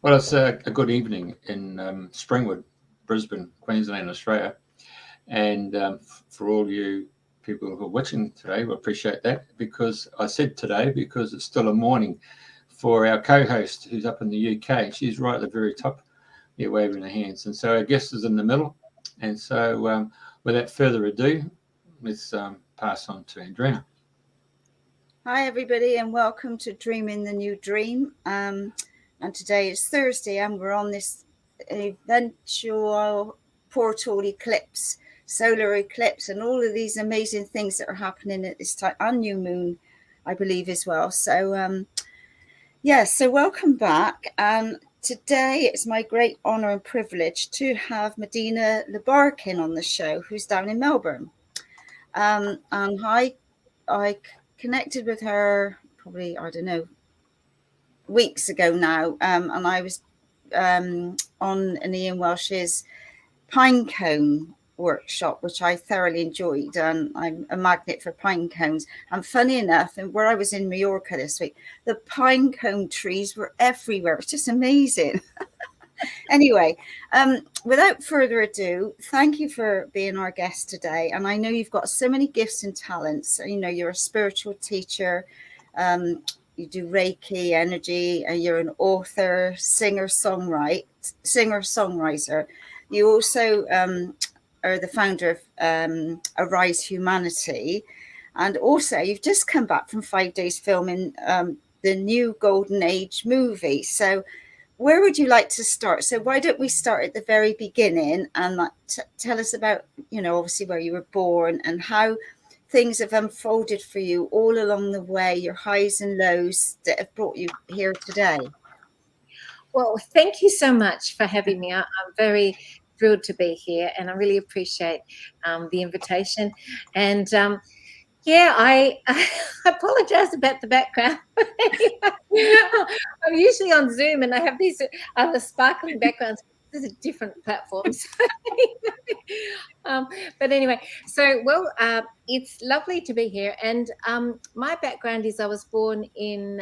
Well, it's a good evening in Springwood, Brisbane, Queensland, Australia. And for all you people who are watching today, we appreciate that, because I said today because it's still a morning for our co-host who's up in the UK. She's right at the very top there waving her hands. And so our guest is in the middle. And so without further ado, let's pass on to Andrena. Hi, everybody, and welcome to Dreaming the New Dream. And today is Thursday, and we're on this eventual portal eclipse, solar eclipse, and all of these amazing things that are happening at this time, and new moon, I believe, as well. So, so welcome back. Today it's my great honour and privilege to have Medyhne Lebachen on the show, who's down in Melbourne. And I connected with her probably, I don't know, weeks ago now, and I was on an Ian Welsh's pine cone workshop, which I thoroughly enjoyed, and I'm a magnet for pine cones. And funny enough, and where I was in Mallorca this week, the pine cone trees were everywhere. It's just amazing. Anyway, without further ado, thank you for being our guest today. And I know you've got so many gifts and talents. You know, you're a spiritual teacher, you do Reiki energy, and you're an author, singer-songwriter. You also are the founder of Arise Humanity. And also, you've just come back from 5 days filming the new Golden Age movie. So where would you like to start? So why don't we start at the very beginning and tell us about, you know, obviously where you were born and how things have unfolded for you all along the way, your highs and lows that have brought you here today. Well, thank you so much for having me. I'm very thrilled to be here, and I really appreciate the invitation. And I apologize about the background. I'm usually on Zoom and I have these other sparkling backgrounds. These are different platforms. But anyway, so, it's lovely to be here. And my background is I was born in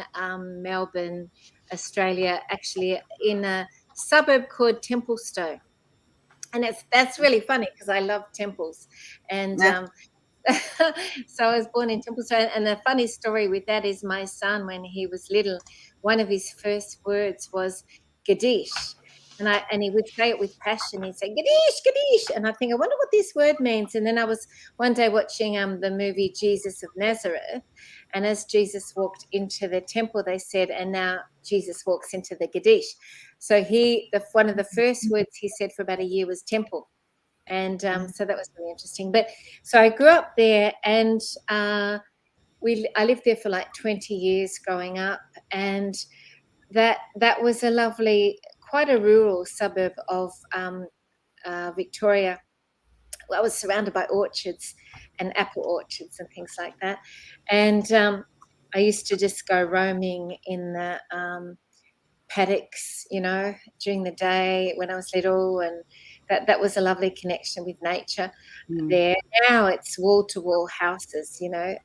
Melbourne, Australia, actually in a suburb called Templestowe. And that's really funny because I love temples. And so I was born in Templestowe, and the funny story with that is my son, when he was little, one of his first words was Gadish, and he would say it with passion. He'd say Gadish, Gadish, and I think, I wonder what this word means. And then I was one day watching the movie Jesus of Nazareth, and as Jesus walked into the temple, they said, and now Jesus walks into the Gadish. So one of the first words he said for about a year was temple. And so that was really interesting. But so I grew up there, and I lived there for like 20 years growing up, and that was a lovely, quite a rural suburb of Victoria. I was surrounded by orchards and apple orchards and things like that, and I used to just go roaming in the paddocks, you know, during the day when I was little, and that was a lovely connection with nature there. Now it's wall-to-wall houses, you know.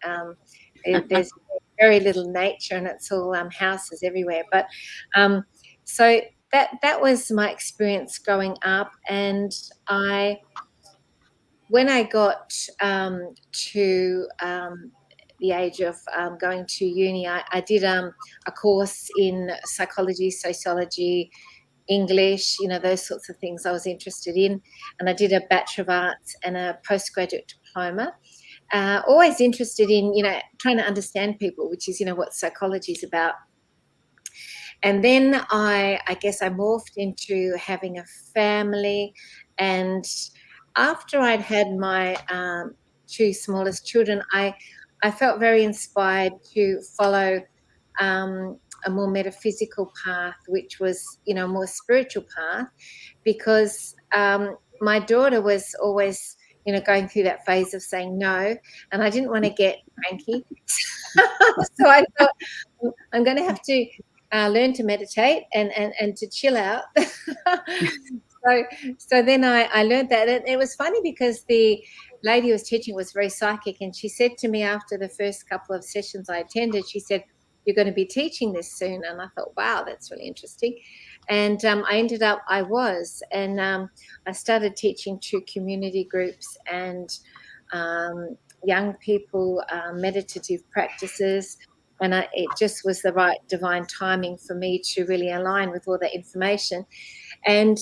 There's very little nature, and it's all houses everywhere. But so that was my experience growing up. And when I got to the age of going to uni, I did a course in psychology, sociology, English, you know, those sorts of things I was interested in. And I did a Bachelor of Arts and a postgraduate diploma. Always interested in, you know, trying to understand people, which is, you know, what psychology is about. And then I guess I morphed into having a family. And after I'd had my two smallest children, I felt very inspired to follow a more metaphysical path, which was, you know, a more spiritual path, because my daughter was always, you know, going through that phase of saying no, and I didn't want to get cranky. So I thought, I'm going to have to learn to meditate and to chill out. So then I learned that. And it was funny because the lady who was teaching was very psychic, and she said to me after the first couple of sessions I attended, she said, you're going to be teaching this soon. And I thought, wow, that's really interesting. And I was. And I started teaching to community groups and young people meditative practices. And it just was the right divine timing for me to really align with all that information. And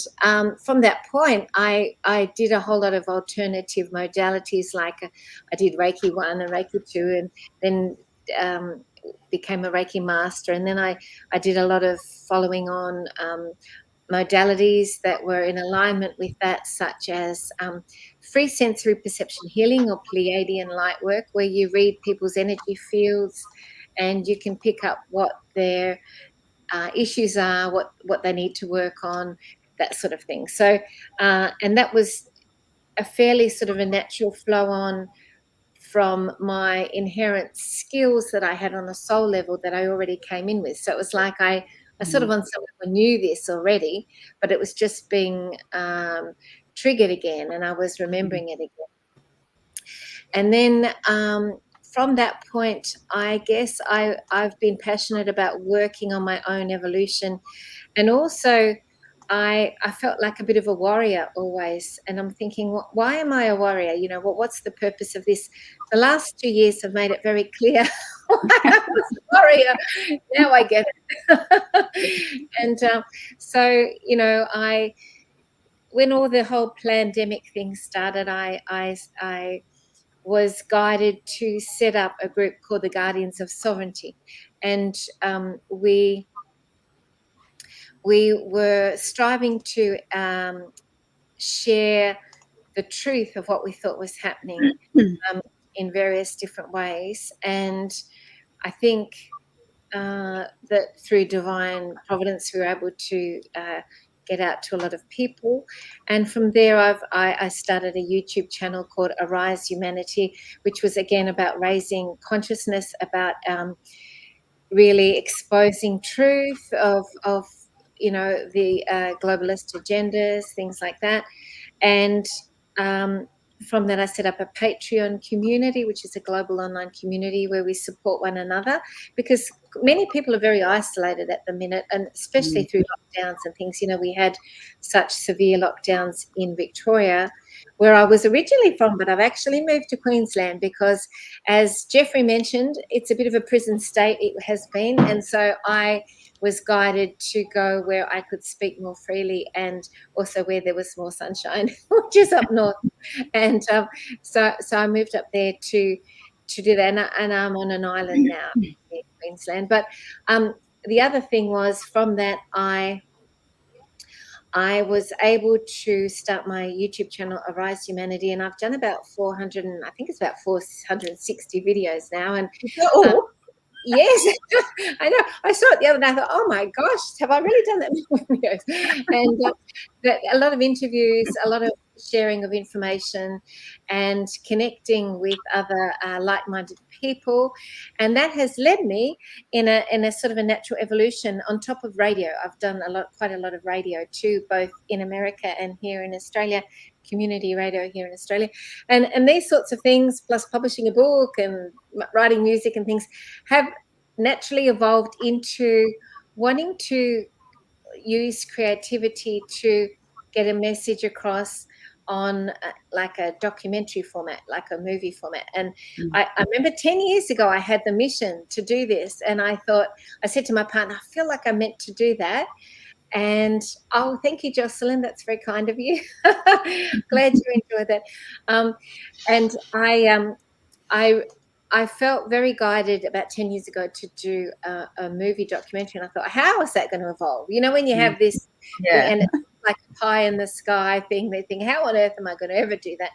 from that point, I did a whole lot of alternative modalities, like I did Reiki 1 and Reiki 2, and then became a Reiki Master. And then I did a lot of following on modalities that were in alignment with that, such as free sensory perception healing or Pleiadian light work, where you read people's energy fields and you can pick up what their issues are, what they need to work on, that sort of thing. So, and that was a fairly sort of a natural flow on from my inherent skills that I had on a soul level that I already came in with. So it was like I sort of on some level knew this already, but it was just being triggered again, and I was remembering it again. And then from that point, I guess I've been passionate about working on my own evolution. And also I felt like a bit of a warrior always. And I'm thinking, why am I a warrior? You know, what's the purpose of this? The last 2 years have made it very clear why I was a warrior. Now I get it. And so, you know, when all the whole pandemic thing started, I was guided to set up a group called the Guardians of Sovereignty. And we were striving to share the truth of what we thought was happening in various different ways. And I think that through divine providence, we were able to get out to a lot of people. And from there, I started a YouTube channel called Arise Humanity, which was again about raising consciousness, about really exposing truth of you know, the globalist agendas, things like that. And from that, I set up a Patreon community, which is a global online community where we support one another, because many people are very isolated at the minute, and especially through lockdowns and things. You know, we had such severe lockdowns in Victoria, where I was originally from, but I've actually moved to Queensland because, as Jeffrey mentioned, it's a bit of a prison state, it has been. And so I was guided to go where I could speak more freely, and also where there was more sunshine, which is up north. And so I moved up there to do that, and I'm on an island now in Queensland. But the other thing was, from that, I was able to start my YouTube channel, Arise Humanity, and I've done about 460 videos now. And yes, I know. I saw it the other day. I thought, oh my gosh, have I really done that many videos? And a lot of interviews, a lot of sharing of information, and connecting with other like-minded people, and that has led me in a sort of a natural evolution on top of radio. I've done quite a lot of radio too, both in America and here in Australia, community radio here in Australia, and these sorts of things, plus publishing a book and writing music and things, have naturally evolved into wanting to use creativity to get a message across on like a documentary format, like a movie format. And I remember 10 years ago I had the mission to do this, and I said to my partner, I feel like I'm meant to do that. And oh, thank you, Jocelyn, that's very kind of you. Glad you enjoyed that. And I felt very guided about 10 years ago to do a movie documentary, and I thought, how is that going to evolve? You know, when you have this, and it's like a pie in the sky thing, they think, how on earth am I going to ever do that?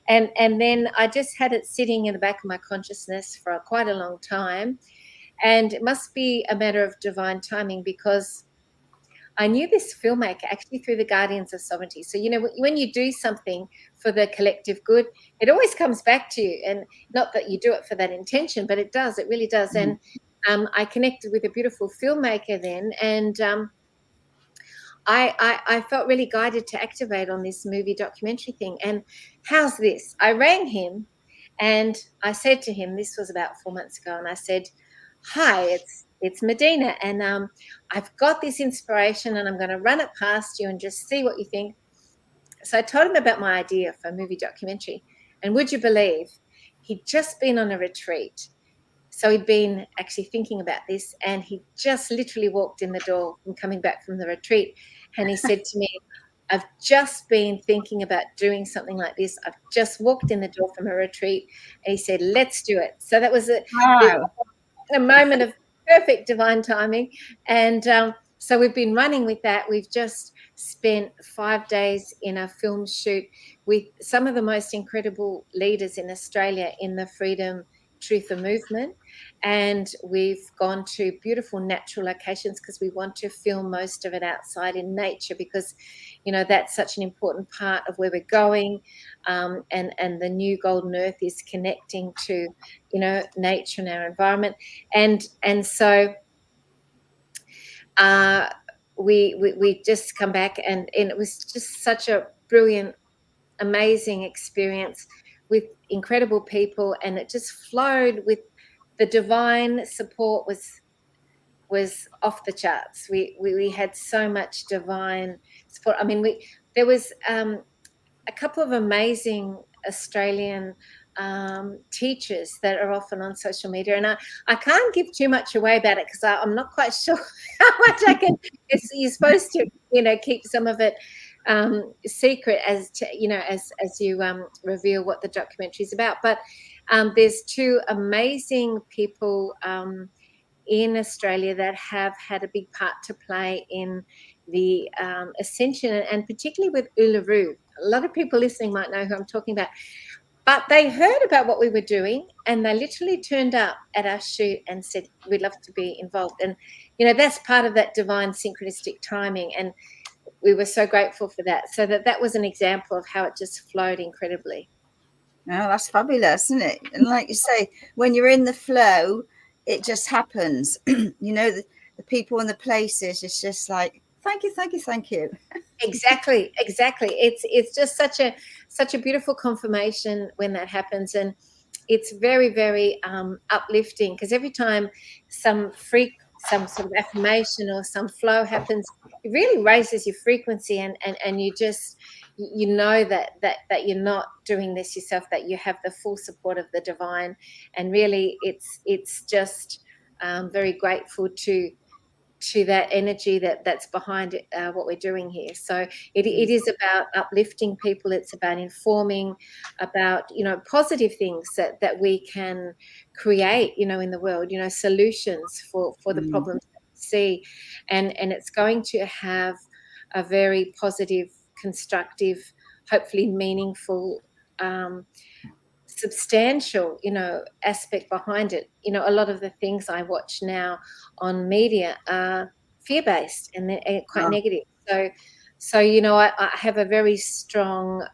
And then I just had it sitting in the back of my consciousness for quite a long time, and it must be a matter of divine timing, because I knew this filmmaker actually through the Guardians of Sovereignty. So, you know, when you do something for the collective good, it always comes back to you. And not that you do it for that intention, but it does. It really does. And I connected with a beautiful filmmaker then, and I felt really guided to activate on this movie documentary thing. And how's this? I rang him, and I said to him, this was about 4 months ago, and I said, hi, it's Medyhne, and I've got this inspiration, and I'm going to run it past you and just see what you think. So I told him about my idea for a movie documentary, and would you believe he'd just been on a retreat. So he'd been actually thinking about this, and he just literally walked in the door from coming back from the retreat, and he said to me, I've just been thinking about doing something like this. I've just walked in the door from a retreat, and he said, let's do it. So that was Wow. a moment of perfect divine timing. And so we've been running with that. We've just spent 5 days in a film shoot with some of the most incredible leaders in Australia in the freedom truther movement, and we've gone to beautiful natural locations because we want to film most of it outside in nature, because that's such an important part of where we're going, and the new golden earth is connecting to nature and our environment, and so we just come back, and it was just such a brilliant, amazing experience with incredible people, and it just flowed with the divine support was off the charts. We had so much divine support. I mean, there was a couple of amazing Australian teachers that are often on social media, and I can't give too much away about it because I'm not quite sure how much I can. You're supposed to keep some of it secret as you reveal what the documentary is about. But there's two amazing people in Australia that have had a big part to play in the ascension, and particularly with Uluru. A lot of people listening might know who I'm talking about. But they heard about what we were doing, and they literally turned up at our shoot and said, we'd love to be involved. And, that's part of that divine synchronistic timing. And we were so grateful for that. So that was an example of how it just flowed incredibly. Oh, that's fabulous, isn't it? And like you say, when you're in the flow, it just happens. The people and the places, it's just like, thank you, thank you, thank you. Exactly. It's just such a beautiful confirmation when that happens, and it's very, very uplifting, because every time some sort of affirmation or some flow happens, it really raises your frequency, and you just that you're not doing this yourself, that you have the full support of the divine, and really it's just very grateful to that energy that's behind it, what we're doing here. So it is about uplifting people. It's about informing, about positive things that we can create in the world, solutions for the problems that we see, and it's going to have a very positive, constructive, hopefully meaningful, substantial aspect behind it. A lot of the things I watch now on media are fear-based, and they're quite negative. So I have a very strong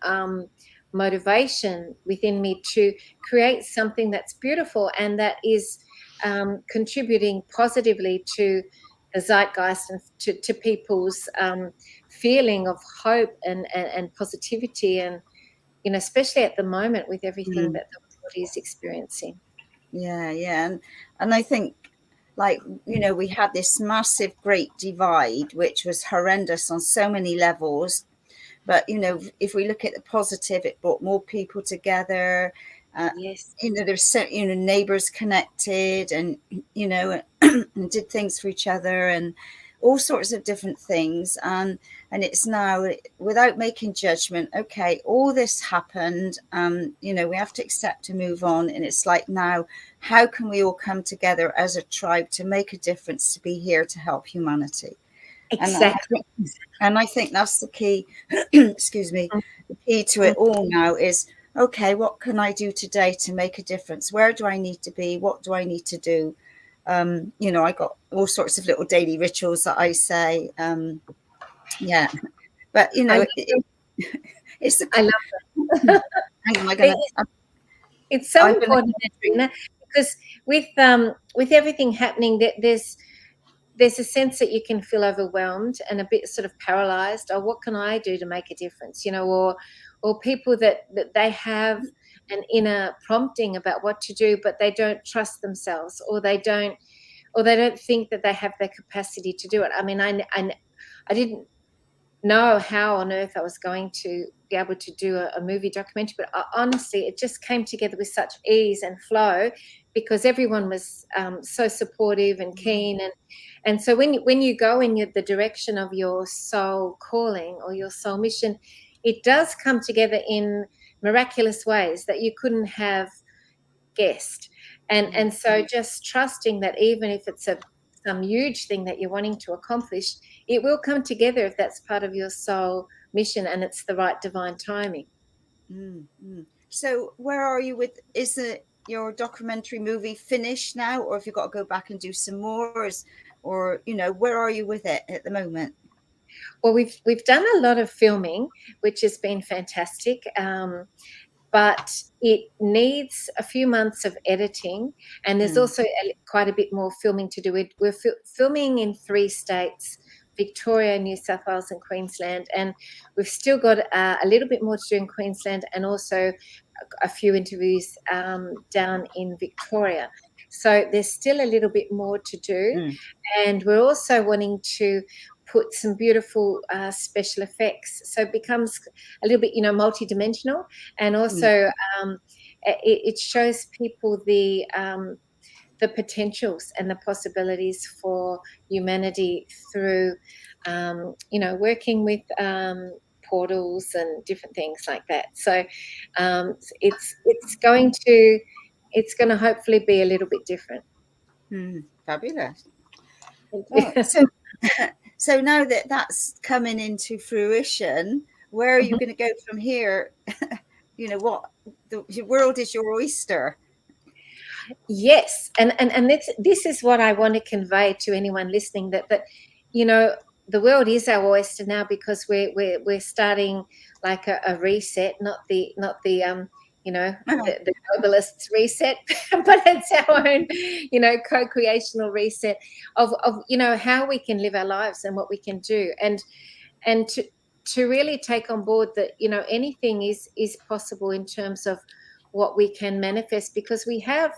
motivation within me to create something that's beautiful and that is contributing positively to the zeitgeist and to people's feeling of hope and positivity, and especially at the moment with everything that the world is experiencing. Yeah. And I think, we had this massive great divide, which was horrendous on so many levels. But, if we look at the positive, it brought more people together. Yes. There's neighbors connected, and, and did things for each other, and all sorts of different things. And it's now, without making judgment, okay, all this happened, we have to accept and move on. And it's like, now, how can we all come together as a tribe to make a difference, to be here to help humanity? Exactly. And I think that's the key. Excuse me. The key to it all now is, okay, what can I do today to make a difference? Where do I need to be? What do I need to do? I got all sorts of little daily rituals that I say. But it's I love that. Hang on, it's so important, Andrena, because with everything happening, there's a sense that you can feel overwhelmed and a bit sort of paralyzed. Or what can I do to make a difference? Or people that they have an inner prompting about what to do, but they don't trust themselves, or they don't or they don't think that they have the capacity to do it. I mean, I didn't know how on earth I was going to be able to do a movie documentary, but honestly, it just came together with such ease and flow because everyone was so supportive and keen. And so when you go in the direction of your soul calling or your soul mission, it does come together in miraculous ways that you couldn't have guessed. And so just trusting that even if it's some huge thing that you're wanting to accomplish, it will come together if that's part of your soul mission and it's the right divine timing. So where are you with, your documentary movie finished now, or have you got to go back and do some more, or where are you with it at the moment? Well, we've done a lot of filming, which has been fantastic. But it needs a few months of editing, and there's also quite a bit more filming to do. We're filming in 3 states, Victoria, New South Wales and Queensland, and we've still got a little bit more to do in Queensland and also a few interviews down in Victoria. So there's still a little bit more to do, and we're also wanting to put some beautiful special effects, so it becomes a little bit multi-dimensional, and also it shows people the potentials and the possibilities for humanity through working with portals and different things like that. So it's going to hopefully be a little bit different. Fabulous. So now that that's coming into fruition, where are you going to go from here? What the world is your oyster. Yes, and this is what I want to convey to anyone listening, that the world is our oyster now, because we're starting like a reset, not the the globalists reset, but it's our own, co-creational reset of how we can live our lives and what we can do, and to really take on board that anything is possible in terms of what we can manifest, because we have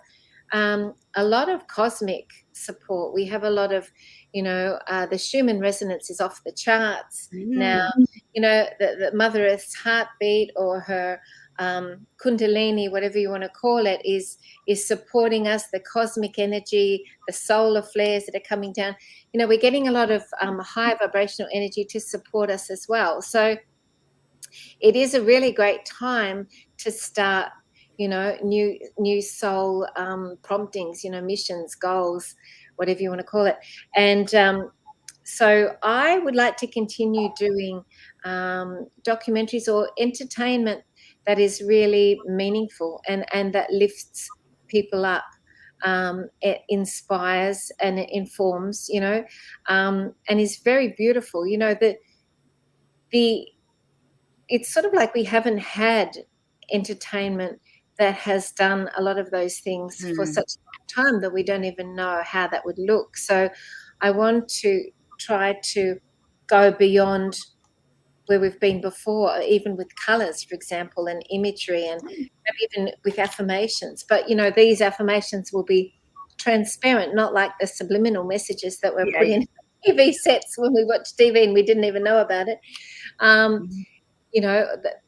a lot of cosmic support. We have a lot of the Schumann resonance is off the charts now. The Mother Earth's heartbeat, or her Kundalini, whatever you want to call it, is supporting us. The cosmic energy, the solar flares that are coming down, we're getting a lot of high vibrational energy to support us as well. So it is a really great time to start new soul promptings, missions, goals, whatever you want to call it. And so I would like to continue doing documentaries or entertainment that is really meaningful and that lifts people up. It inspires and it informs, and is very beautiful. It's sort of like we haven't had entertainment that has done a lot of those things for such a long time that we don't even know how that would look. So I want to try to go beyond where we've been before, even with colours, for example, and imagery, and maybe even with affirmations. But, these affirmations will be transparent, not like the subliminal messages that were put in TV sets when we watched TV and we didn't even know about it.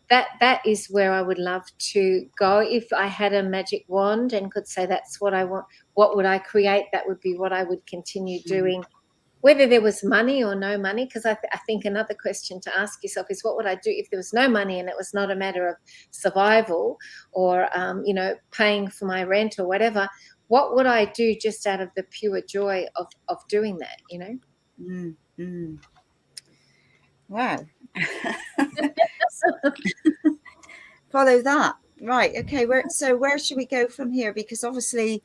That is where I would love to go. If I had a magic wand and could say that's what I want, what would I create? That would be what I would continue doing, whether there was money or no money. Because I think another question to ask yourself is, what would I do if there was no money and it was not a matter of survival or, paying for my rent or whatever? What would I do just out of the pure joy of doing that, Wow. Follow that. Right. Okay. Where should we go from here? Because obviously,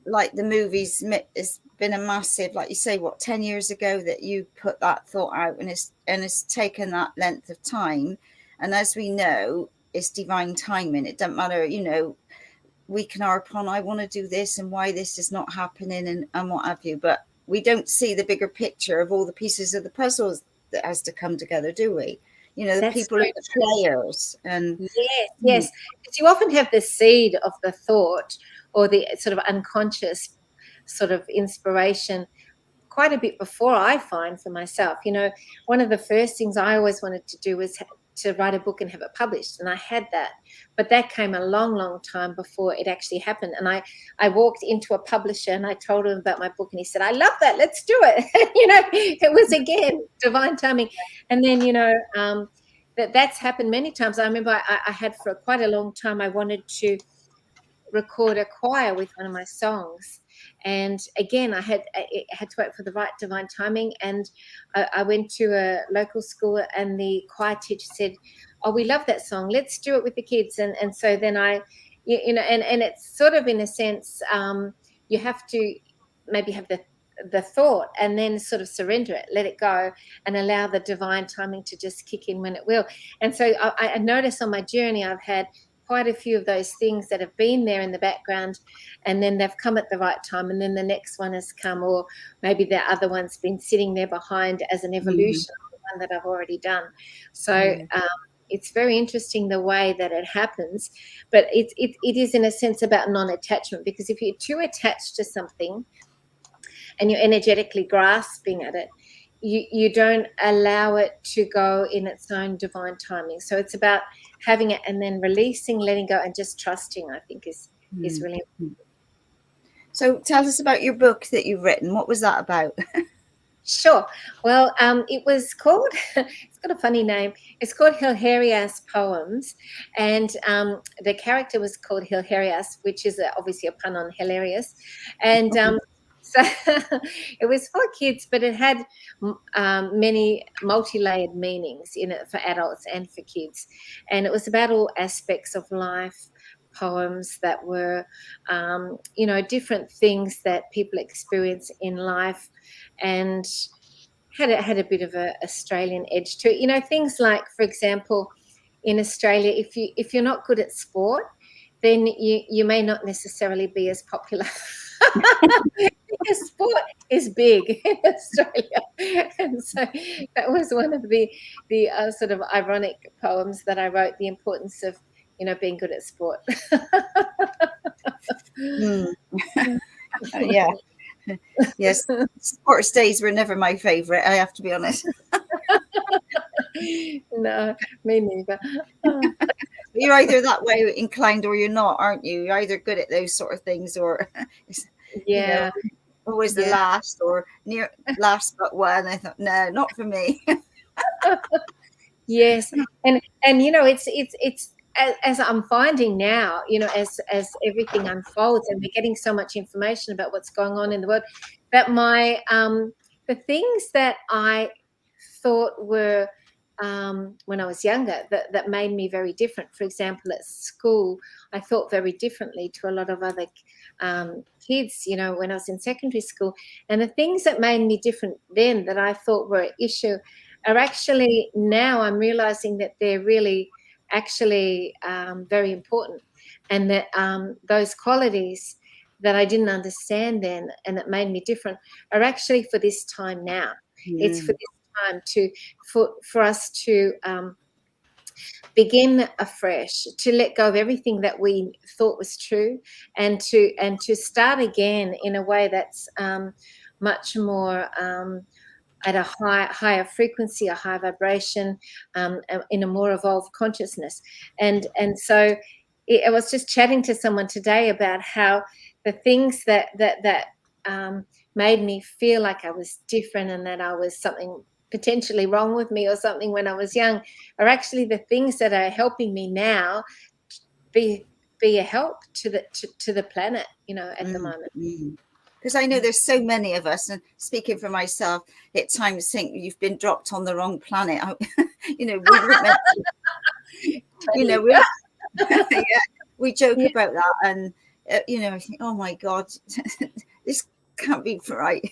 like the movies, it's been a massive, like you say, 10 years ago that you put that thought out, and it's taken that length of time. And as we know, it's divine timing. It doesn't matter, we can harp on, I want to do this and why this is not happening and what have you, but we don't see the bigger picture of all the pieces of the puzzles that has to come together, do we? The people are the players. And yes. Because you often have the seed of the thought or the sort of unconscious sort of inspiration quite a bit before I find for myself. One of the first things I always wanted to do was to write a book and have it published, and I had that, but that came a long, long time before it actually happened. And I walked into a publisher and I told him about my book, and he said, "I love that, let's do it." It was, again, divine timing. And then that's happened many times. I remember I had, for quite a long time, I wanted to record a choir with one of my songs. And again, I had to wait for the right divine timing. And I went to a local school, and the choir teacher said, "Oh, we love that song. Let's do it with the kids." And so then and it's sort of, in a sense, you have to maybe have the thought and then sort of surrender it, let it go, and allow the divine timing to just kick in when it will. And so I noticed on my journey, I've had quite a few of those things that have been there in the background, and then they've come at the right time, and then the next one has come, or maybe the other one's been sitting there behind as an evolution of the one that I've already done. So it's very interesting the way that it happens, but it is, in a sense, about non-attachment, because if you're too attached to something and you're energetically grasping at it, you don't allow it to go in its own divine timing. So it's about having it and then releasing, letting go, and just trusting, I think, is really important. So tell us about your book that you've written. What was that about? Sure. Well, it was called, it's got a funny name. It's called Hilarious Poems. And the character was called Hilarious, which is obviously a pun on hilarious. And so it was for kids, but it had many multi-layered meanings in it for adults and for kids. And it was about all aspects of life, poems that were, different things that people experience in life, and had a bit of a Australian edge to it. Things like, for example, in Australia, if you're not good at sport, then you may not necessarily be as popular. Because sport is big in Australia, and so that was one of the sort of ironic poems that I wrote. The importance of being good at sport. Yeah. Yes, sports days were never my favorite, I have to be honest. No, me neither. You're either that way inclined or you're not, aren't you? You're either good at those sort of things, or always the last or near last but one. I thought, no, not for me. Yes, and it's as I'm finding now, as everything unfolds and we're getting so much information about what's going on in the world, that my the things that I thought were when I was younger that made me very different. For example, at school, I thought very differently to a lot of other kids, when I was in secondary school. And the things that made me different then that I thought were an issue are actually, now I'm realizing that they're really actually very important, and that those qualities that I didn't understand then and that made me different are actually for this time now. It's for this time for us to begin afresh, to let go of everything that we thought was true, and to start again in a way that's much more at a higher frequency, a higher vibration, in a more evolved consciousness. And so I was just chatting to someone today about how the things that made me feel like I was different and that I was something potentially wrong with me or something when I was young are actually the things that are helping me now be a help to the planet, at the moment. Because I know there's so many of us, and speaking for myself, at times think you've been dropped on the wrong planet. We weren't meant to, we joke about that, and I think, oh my God, this can't be right.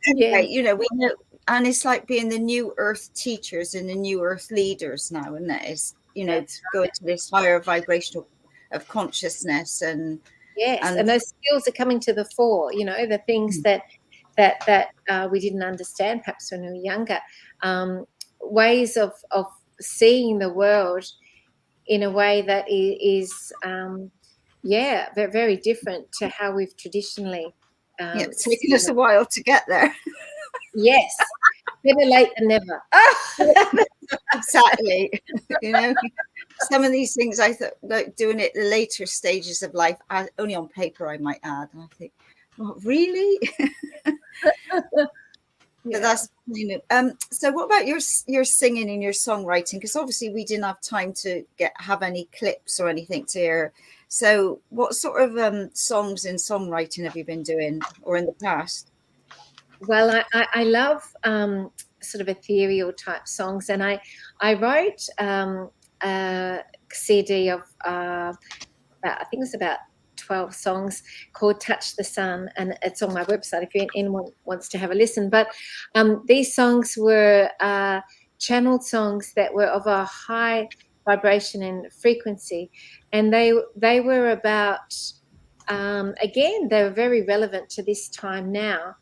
Anyway, we know, and it's like being the new Earth teachers and the new Earth leaders now, and that is, going to this higher vibration of consciousnness and. Yes, and those skills are coming to the fore, the things that we didn't understand perhaps when we were younger, ways of seeing the world in a way that is yeah, very, very different to how we've traditionally. It's taken us a while to get there. Yes, better late than never. Exactly. You know, some of these things I thought, like doing it the later stages of life, only on paper, I might add. And I think, oh, really? Yeah. But that's, you know. So what about your singing and your songwriting? Because obviously we didn't have time to have any clips or anything to hear. So what sort of songs and songwriting have you been doing, or in the past? Well, I love sort of ethereal type songs, and I wrote a CD of I think it was about 12 songs called Touch the Sun, and it's on my website if anyone wants to have a listen. But these songs were channeled songs that were of a high vibration and frequency, and they were about again, they were very relevant to this time now.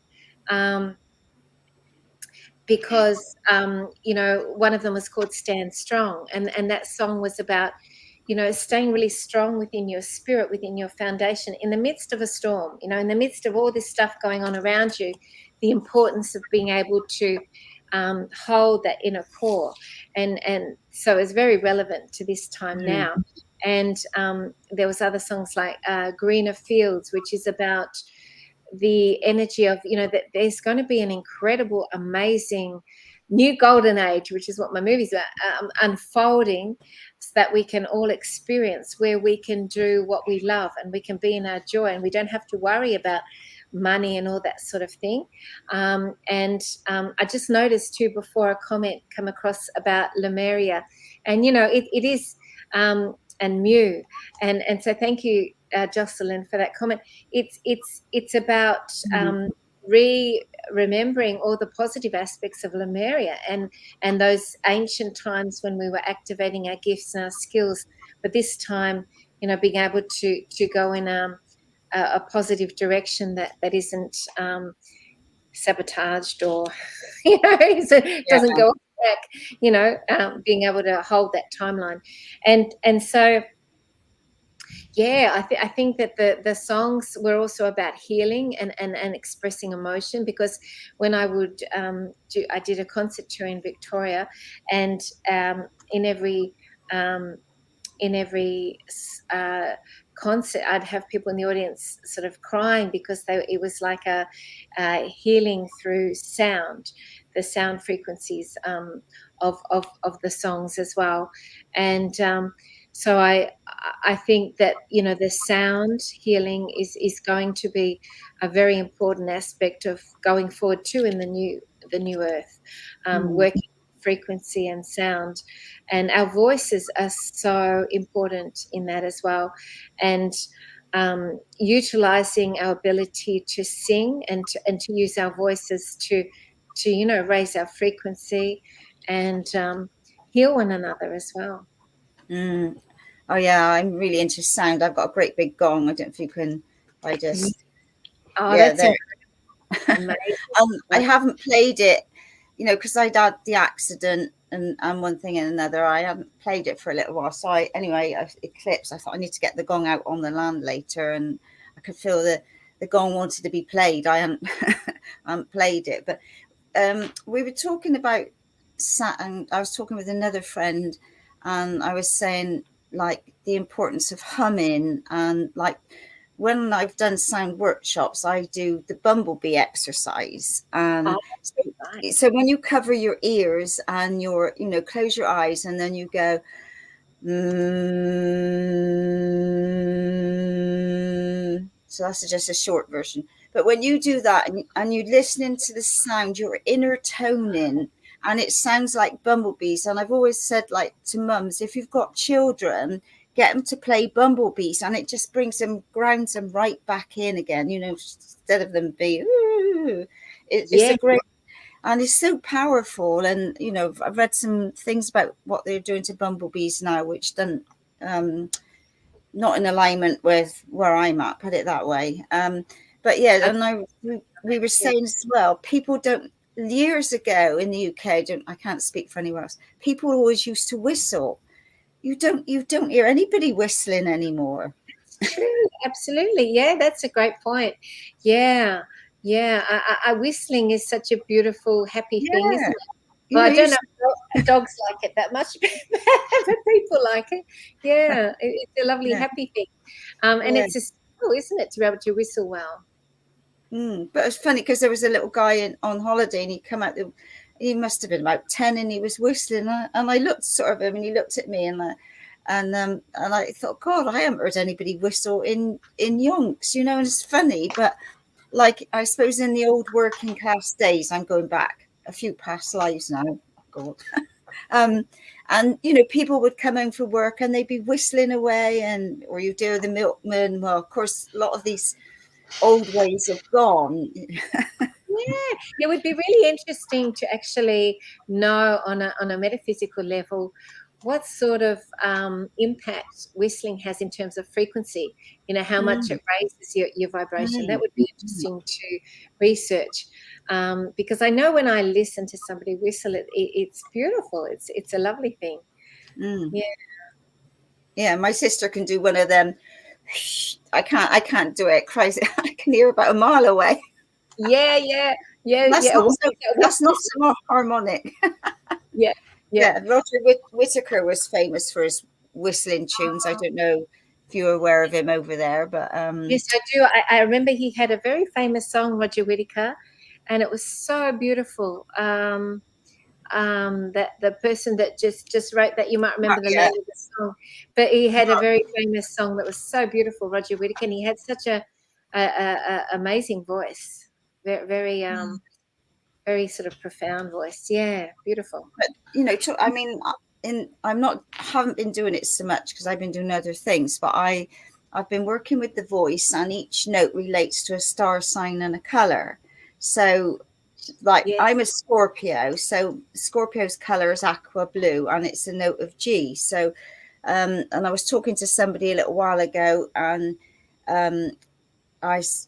Because you know, one of them was called Stand Strong, and that song was about, you know, staying really strong within your spirit, within your foundation, in the midst of a storm, you know, in the midst of all this stuff going on around you, the importance of being able to hold that inner core. And so it's very relevant to this time now. And there was other songs like Greener Fields, which is about the energy of, you know, that there's going to be an incredible, amazing new golden age, which is what my movie's about, unfolding, so that we can all experience, where we can do what we love and we can be in our joy, and we don't have to worry about money and all that sort of thing. And I just noticed too, before a comment come across about Lemuria, and you know, it is and Mu, and so thank you, Jocelyn, for that comment. It's about remembering all the positive aspects of Lemuria and those ancient times when we were activating our gifts and our skills, but this time, you know, being able to go in a positive direction that isn't sabotaged, or you know, doesn't go off track, you know, being able to hold that timeline. And so yeah, I think that the songs were also about healing and expressing emotion, because when I would I did a concert tour in Victoria, and in every concert I'd have people in the audience sort of crying, because it was like a healing through sound, the sound frequencies of the songs as well. And so I think that, you know, the sound healing is going to be a very important aspect of going forward too in the new earth, working frequency and sound, and our voices are so important in that as well, and utilizing our ability to sing and to use our voices to you know, raise our frequency and heal one another as well. Oh yeah, I'm really into sound. I've got a great big gong. I don't know if you can. I just that's amazing. I haven't played it, you know, because I'd had the accident and one thing and another. I haven't played it for a little while. So Eclipse. I thought I need to get the gong out on the land later, and I could feel the gong wanted to be played. I hadn't played it, but we were talking about and I was talking with another friend, and I was saying like the importance of humming, and like when I've done sound workshops, I do the bumblebee exercise. So when you cover your ears and you know, close your eyes, and then you go, so that's just a short version. But when you do that and you're listening to the sound, you're inner toning, and it sounds like bumblebees. And I've always said, like, to mums, if you've got children, get them to play bumblebees, and it just grounds them right back in again, you know, instead of them being, it's a great, and it's so powerful. And, you know, I've read some things about what they're doing to bumblebees now, which doesn't, not in alignment with where I'm at, put it that way. But yeah, and we were saying as well, people don't, years ago in the UK, I can't speak for anywhere else, people always used to whistle. You don't hear anybody whistling anymore. true. Absolutely. Yeah, that's a great point. Yeah. Yeah. Whistling is such a beautiful, happy thing, isn't Yeah. it? You Well, know, I you don't know if dogs like it that much, but people like it. Yeah, it's a lovely, yeah, happy thing. And yeah. it's a skill, isn't it, to be able to whistle well? But it's funny because there was a little guy on holiday, and he come out. He must have been about 10, and he was whistling. And I looked sort of him, and he looked at me, and I thought, God, I haven't heard anybody whistle in yonks, you know. And it's funny, but like I suppose in the old working class days, I'm going back a few past lives now. Oh, God. And you know, people would come home from work and they'd be whistling away, or you do the milkman. Well, of course, a lot of these old ways have gone. Yeah, it would be really interesting to actually know on a metaphysical level what sort of impact whistling has in terms of frequency. You know, how much it raises your vibration. That would be interesting to research, because I know when I listen to somebody whistle, it's beautiful. It's a lovely thing. Yeah. Yeah, my sister can do one of them. I can't do it. Crazy. I can hear about a mile away. Yeah. That's not so harmonic. Yeah. Yeah, Roger Whittaker was famous for his whistling tunes. I don't know if you're aware of him over there, but yes, I do. I remember he had a very famous song, Roger Whittaker, and it was so beautiful. That the person that just wrote that, you might remember the name of the song, but he had a very famous song that was so beautiful, Roger Whittaker, and he had such a amazing voice, very very sort of profound voice. Yeah, beautiful. But you know, I mean, haven't been doing it so much because I've been doing other things, but I've been working with the voice, and each note relates to a star sign and a color. So like I'm a Scorpio, so Scorpio's color is aqua blue, and it's a note of G. So and I was talking to somebody a little while ago, and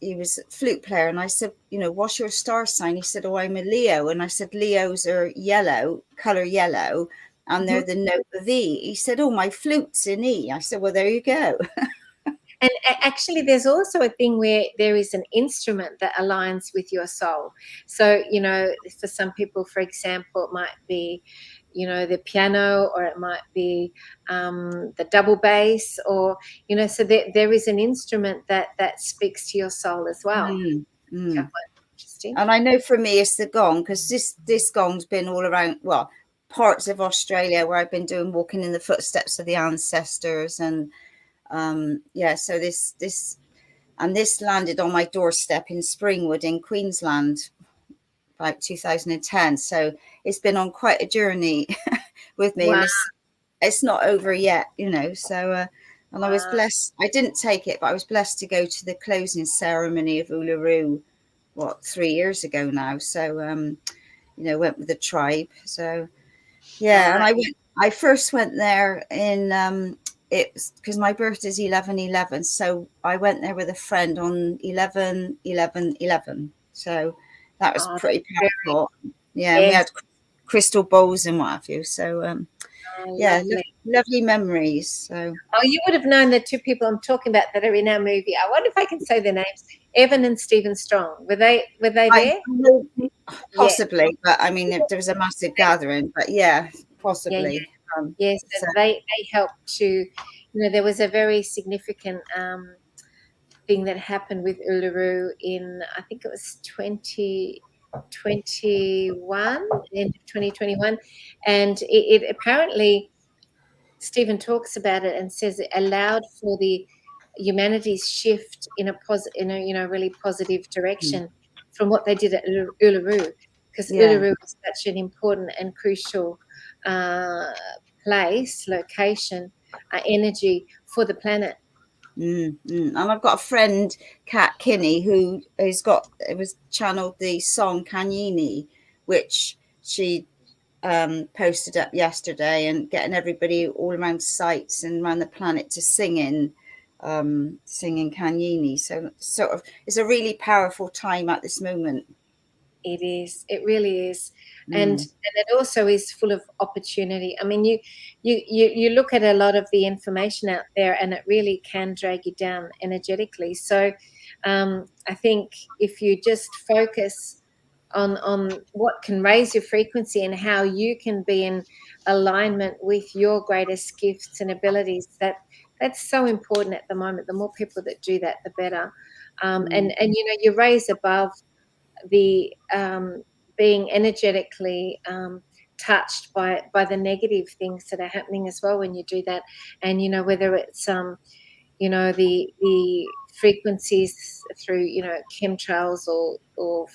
he was a flute player, and I said, you know, what's your star sign? He said, oh, I'm a Leo. And I said, Leos are yellow, color yellow, and they're the note of E. He said, oh, my flute's in E. I said, well, there you go. And actually, there's also a thing where there is an instrument that aligns with your soul. So, you know, for some people, for example, it might be, you know, the piano, or it might be the double bass, or, you know, so there is an instrument that speaks to your soul as well. Interesting. And I know for me it's the gong, because this gong's been all around, well, parts of Australia where I've been doing walking in the footsteps of the ancestors, and so this landed on my doorstep in Springwood in Queensland about 2010. So it's been on quite a journey with me. Wow. And it's not over yet, you know. So and I was blessed. I didn't take it, but I was blessed to go to the closing ceremony of Uluru 3 years ago now. So you know, went with the tribe. So yeah, and I first went there in it was because my birthday is 11/11, so I went there with a friend on 11/11/11. So that was pretty powerful. Yeah, we had crystal bowls and what have you. So lovely memories. So you would have known the two people I'm talking about that are in our movie. I wonder if I can say their names. Evan and Stephen Strong. Were they there? Possibly, but I mean, there was a massive gathering. But yeah, possibly. Yes, so they helped to, you know, there was a very significant thing that happened with Uluru in, I think it was 2021, end of 2021, and it apparently, Stephen talks about it and says it allowed for the humanity's shift in a really positive direction from what they did at Uluru, because Uluru was such an important and crucial location, energy for the planet. And I've got a friend, Kat Kinney, who was channeled the song Kanyini, which she posted up yesterday, and getting everybody all around sites and around the planet to singing Kanyini. So sort of it's a really powerful time at this moment. It is. It really is. And it also is full of opportunity. I mean, you look at a lot of the information out there, and it really can drag you down energetically. So I think if you just focus on what can raise your frequency and how you can be in alignment with your greatest gifts and abilities, that's so important at the moment. The more people that do that, the better. And you raise above the being energetically touched by the negative things that are happening as well when you do that. And whether it's the frequencies through chemtrails or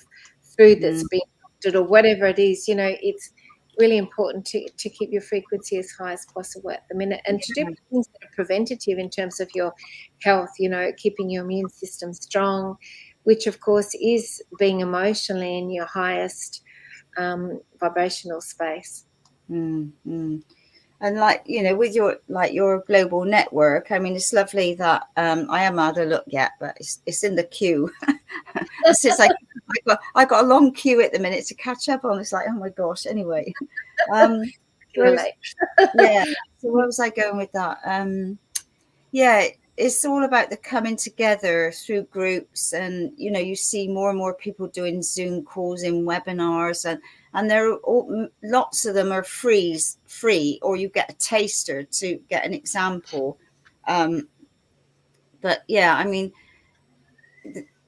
food that's been adopted or whatever it is, it's really important to keep your frequency as high as possible at the minute, and to do things that are preventative in terms of your health, keeping your immune system strong, which of course is being emotionally in your highest vibrational space. And with your global network, I mean, it's lovely that I haven't had a look yet, but it's in the queue. Since I got a long queue at the minute to catch up on. It's like, oh my gosh. Anyway, yeah. So where was I going with that? It's all about the coming together through groups, and you see more and more people doing Zoom calls and webinars, and there are lots of them are free, or you get a taster to get an example. But yeah, I mean,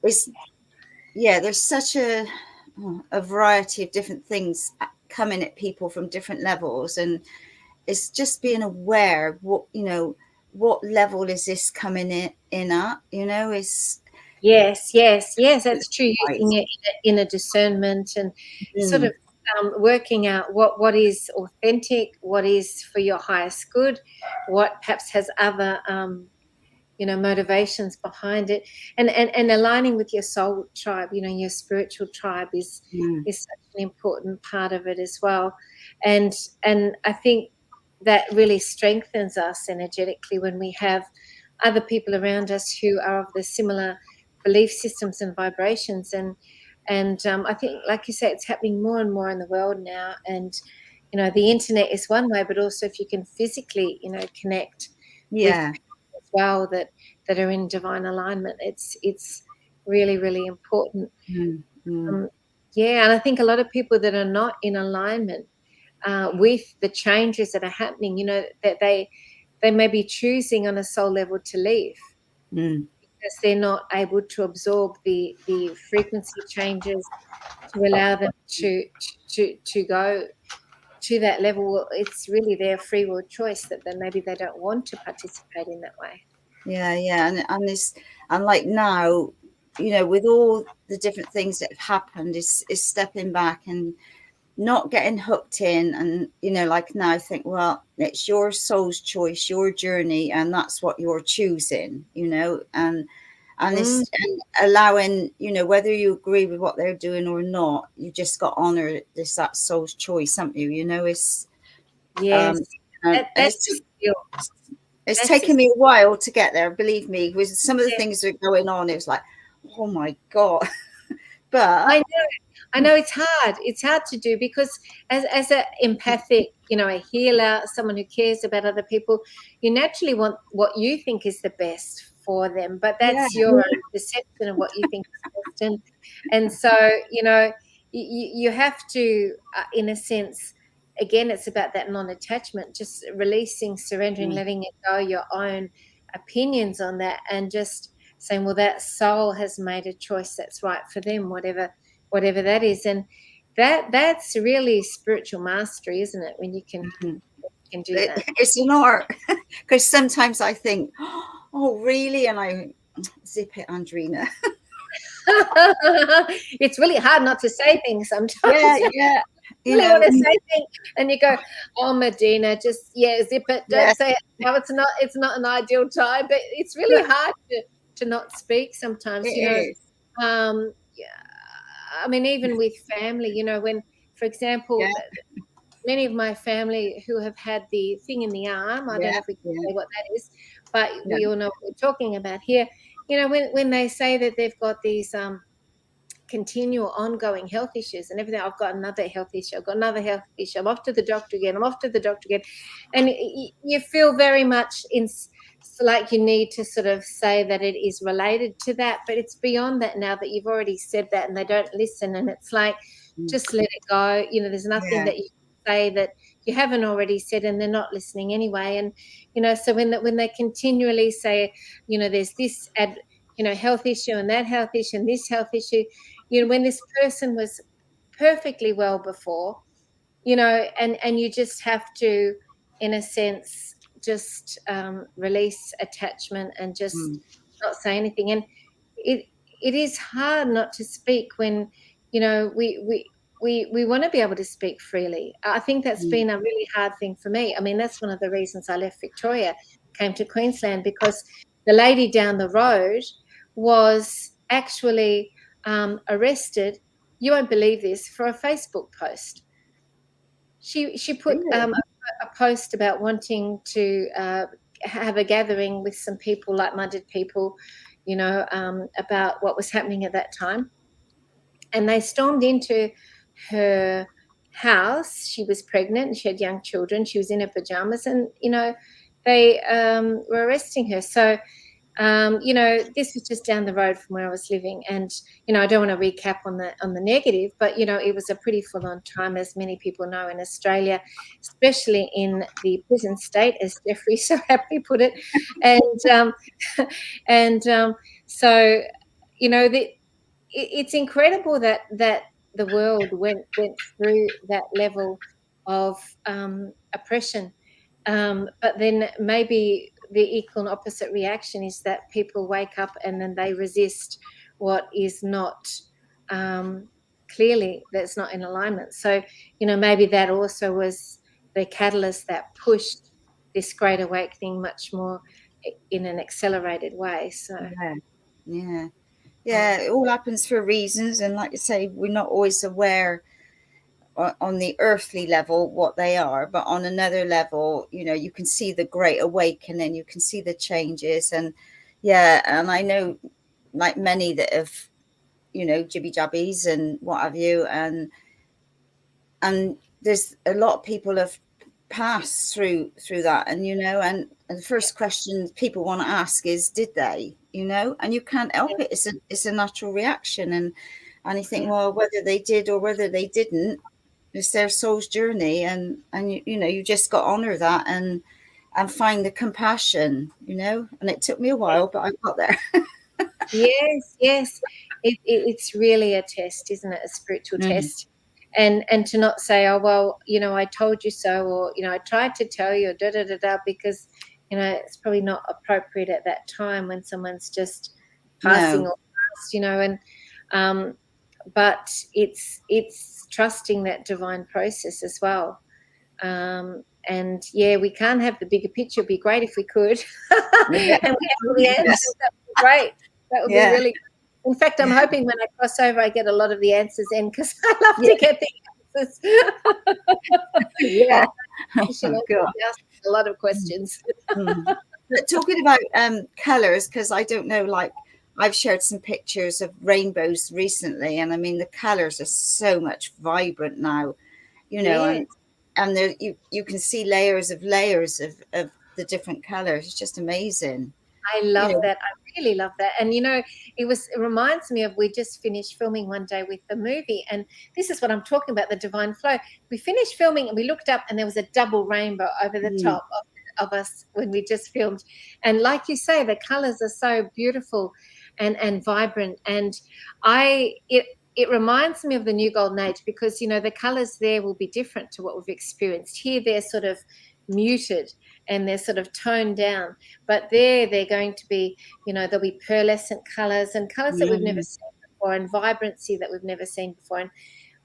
there's such a variety of different things coming at people from different levels, and it's just being aware what level is this coming in at, is yes, that's true. Using it in a discernment and sort of working out what is authentic, what is for your highest good, what perhaps has other motivations behind it, and aligning with your soul tribe, your spiritual tribe is such an important part of it as well. And I think that really strengthens us energetically when we have other people around us who are of the similar belief systems and vibrations. And I think, like you say, it's happening more and more in the world now. And, the internet is one way, but also if you can physically, connect with people as well that are in divine alignment, it's really, really important. And I think a lot of people that are not in alignment with the changes that are happening, that they may be choosing on a soul level to leave because they're not able to absorb the frequency changes to allow them to go to that level. It's really their free will choice that then maybe they don't want to participate in that way. And like now, with all the different things that have happened, is stepping back and not getting hooked in, and like now I think, well, it's your soul's choice, your journey, and that's what you're choosing, and it's and allowing, whether you agree with what they're doing or not, you just got to honor that soul's choice, haven't you? It's it's taken me a while to get there, believe me, with some of the things that are going on. It was like, oh my God. But I know it's hard. It's hard to do because as an empathic, a healer, someone who cares about other people, you naturally want what you think is the best for them. But that's your own perception of what you think is best. And so, you have to, in a sense, again, it's about that non-attachment, just releasing, surrendering, letting it go, your own opinions on that, and just saying, well, that soul has made a choice that's right for them, whatever that is. And that's really spiritual mastery, isn't it, when you can do that? It's an art, because sometimes I think, oh really, and I zip it, Andrena. It's really hard not to say things sometimes. You really want to say things, and you go, oh, Medyhne, just zip it, don't say it. No, it's not an ideal time, but it's really hard to not speak sometimes. I mean, even with family, when, for example, many of my family who have had the thing in the arm, I don't know if we can say what that is, but we all know what we're talking about here. When they say that they've got these continual ongoing health issues and everything. I've got another health issue. I've got another health issue. I'm off to the doctor again. I'm off to the doctor again. And you feel very much like you need to sort of say that it is related to that, but it's beyond that now that you've already said that and they don't listen. And it's like, just let it go. You know, there's nothing that you say that you haven't already said, and they're not listening anyway. And, you know, so when they continually say, you know, there's this health issue and that health issue and this health issue, you know, when this person was perfectly well before, you know, and you just have to, in a sense, just release attachment and just not say anything. And it is hard not to speak when, you know, we want to be able to speak freely. I think that's been a really hard thing for me. I mean, that's one of the reasons I left Victoria, came to Queensland, because the lady down the road was actually arrested, you won't believe this, for a Facebook post. She put a post about wanting to have a gathering with some people, like-minded people, you know, about what was happening at that time. And they stormed into her house. She was pregnant and she had young children. She was in her pajamas, and, you know, they were arresting her. So, you know, this was just down the road from where I was living. And, you know, I don't want to recap on the negative, but, you know, it was a pretty full-on time, as many people know, in Australia, especially in the prison state, as Jeffrey so happily put it. And so, you know, it's incredible that the world went through that level of oppression. But then maybe the equal and opposite reaction is that people wake up and then they resist what is not clearly, that's not in alignment. So, you know, maybe that also was the catalyst that pushed this great awakening much more in an accelerated way. So it all happens for reasons, and like you say, we're not always aware on the earthly level what they are, but on another level, you know, you can see the great awakening, you can see the changes. And and I know, like many that have, you know, jibby jabbies and what have you, and there's a lot of people have passed through that, and, you know, and the first question people want to ask is, did they, you know? And you can't help it. It's a natural reaction, and you think, well, whether they did or whether they didn't, it's their soul's journey, and you know, you just got to honor that and find the compassion, you know. And it took me a while, but I got there. Yes. It's really a test, isn't it? A spiritual test. And to not say, oh, well, you know, I told you so, or, you know, I tried to tell you, because, you know, it's probably not appropriate at that time when someone's just passing or past, you know. And but it's trusting that divine process as well. And we can't have the bigger picture. It'd be great if we could. And we have all the answers. That would be great. That would be really good. In fact, I'm hoping when I cross over, I get a lot of the answers in, because I love to get the answers. Ask a lot of questions. But talking about colours, because I don't know, like, I've shared some pictures of rainbows recently, and I mean, the colours are so much vibrant now, you know, and there, you can see layers of the different colours. It's just amazing. I love that. I really love that. And, you know, it reminds me of, we just finished filming one day with the movie, and this is what I'm talking about, the divine flow. We finished filming and we looked up and there was a double rainbow over the top of us when we just filmed. And like you say, the colours are so beautiful and vibrant. And it reminds me of the new golden age, because, you know, the colours there will be different to what we've experienced. Here they're sort of muted and they're sort of toned down, but they're going to be, you know, there'll be pearlescent colours and colours that we've never seen before, and vibrancy that we've never seen before. And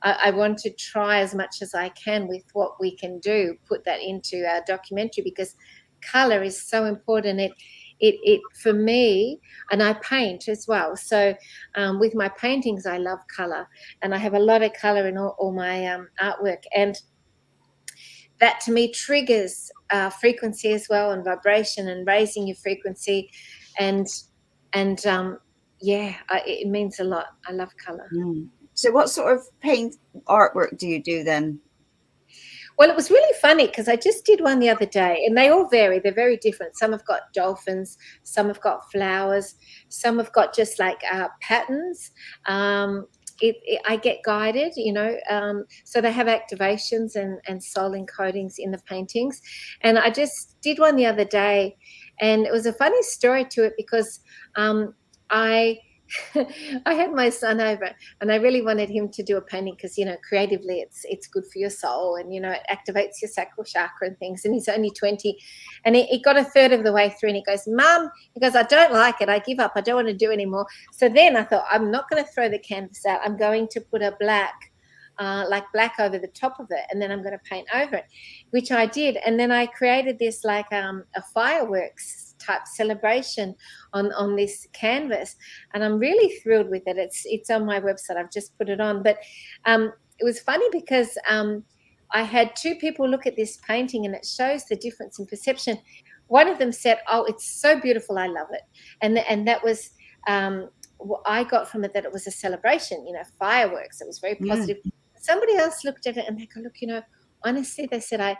I want to try as much as I can with what we can do, put that into our documentary, because colour is so important. It for me, and I paint as well. So with my paintings, I love colour, and I have a lot of colour in all my artwork. And that to me triggers frequency as well, and vibration, and raising your frequency. And it means a lot. I love color. So what sort of paint artwork do you do then? Well, it was really funny because I just did one the other day, and they all vary. They're very different. Some have got dolphins, some have got flowers, some have got just like patterns. I get guided, so they have activations and soul encodings in the paintings. And I just did one the other day, and it was a funny story to it because I had my son over, and I really wanted him to do a painting because, creatively it's good for your soul, and, it activates your sacral chakra and things. And he's only 20, and he got a third of the way through, and he goes, Mum, I don't like it. I give up. I don't want to do anymore. So then I thought, I'm not going to throw the canvas out. I'm going to put a black over the top of it, and then I'm going to paint over it, which I did. And then I created this like a fireworks type celebration on this canvas, and I'm really thrilled with it. It's on my website. I've just put it on. But it was funny because I had two people look at this painting, and it shows the difference in perception. One of them said, "Oh, it's so beautiful. I love it." And that was what I got from it, that it was a celebration, fireworks. It was very positive. Somebody else looked at it and they go, "Look, honestly," they said, I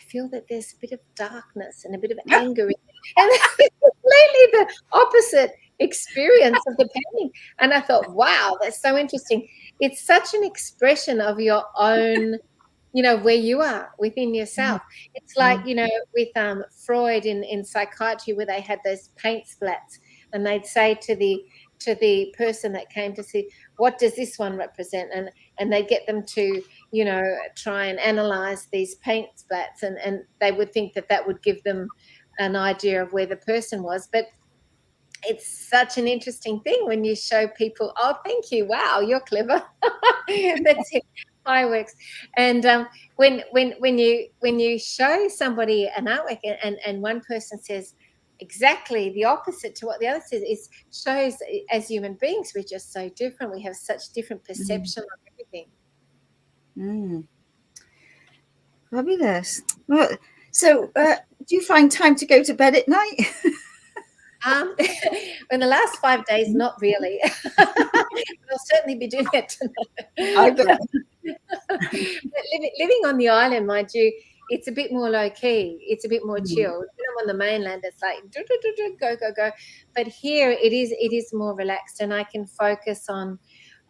feel that there's a bit of darkness and a bit of anger in it." And it's completely the opposite experience of the painting. And I thought, wow, that's so interesting. It's such an expression of your own, where you are within yourself. It's like, with Freud in psychiatry, where they had those paint splats, and they'd say to the person that came to see, what does this one represent? And they get them to, try and analyze these paint splats, and they would think that would give them an idea of where the person was. But it's such an interesting thing when you show people, oh, thank you, wow, you're clever. That's it. Fireworks. And when you show somebody an artwork, and one person says exactly the opposite to what the other says, it shows as human beings we're just so different. We have such different perception of everything. Fabulous. Well, so do you find time to go to bed at night? In the last 5 days, not really. I'll certainly be doing it tonight. Living on the island, mind you, it's a bit more low key. It's a bit more chilled. When I'm on the mainland, it's like go. But here it is more relaxed, and I can focus on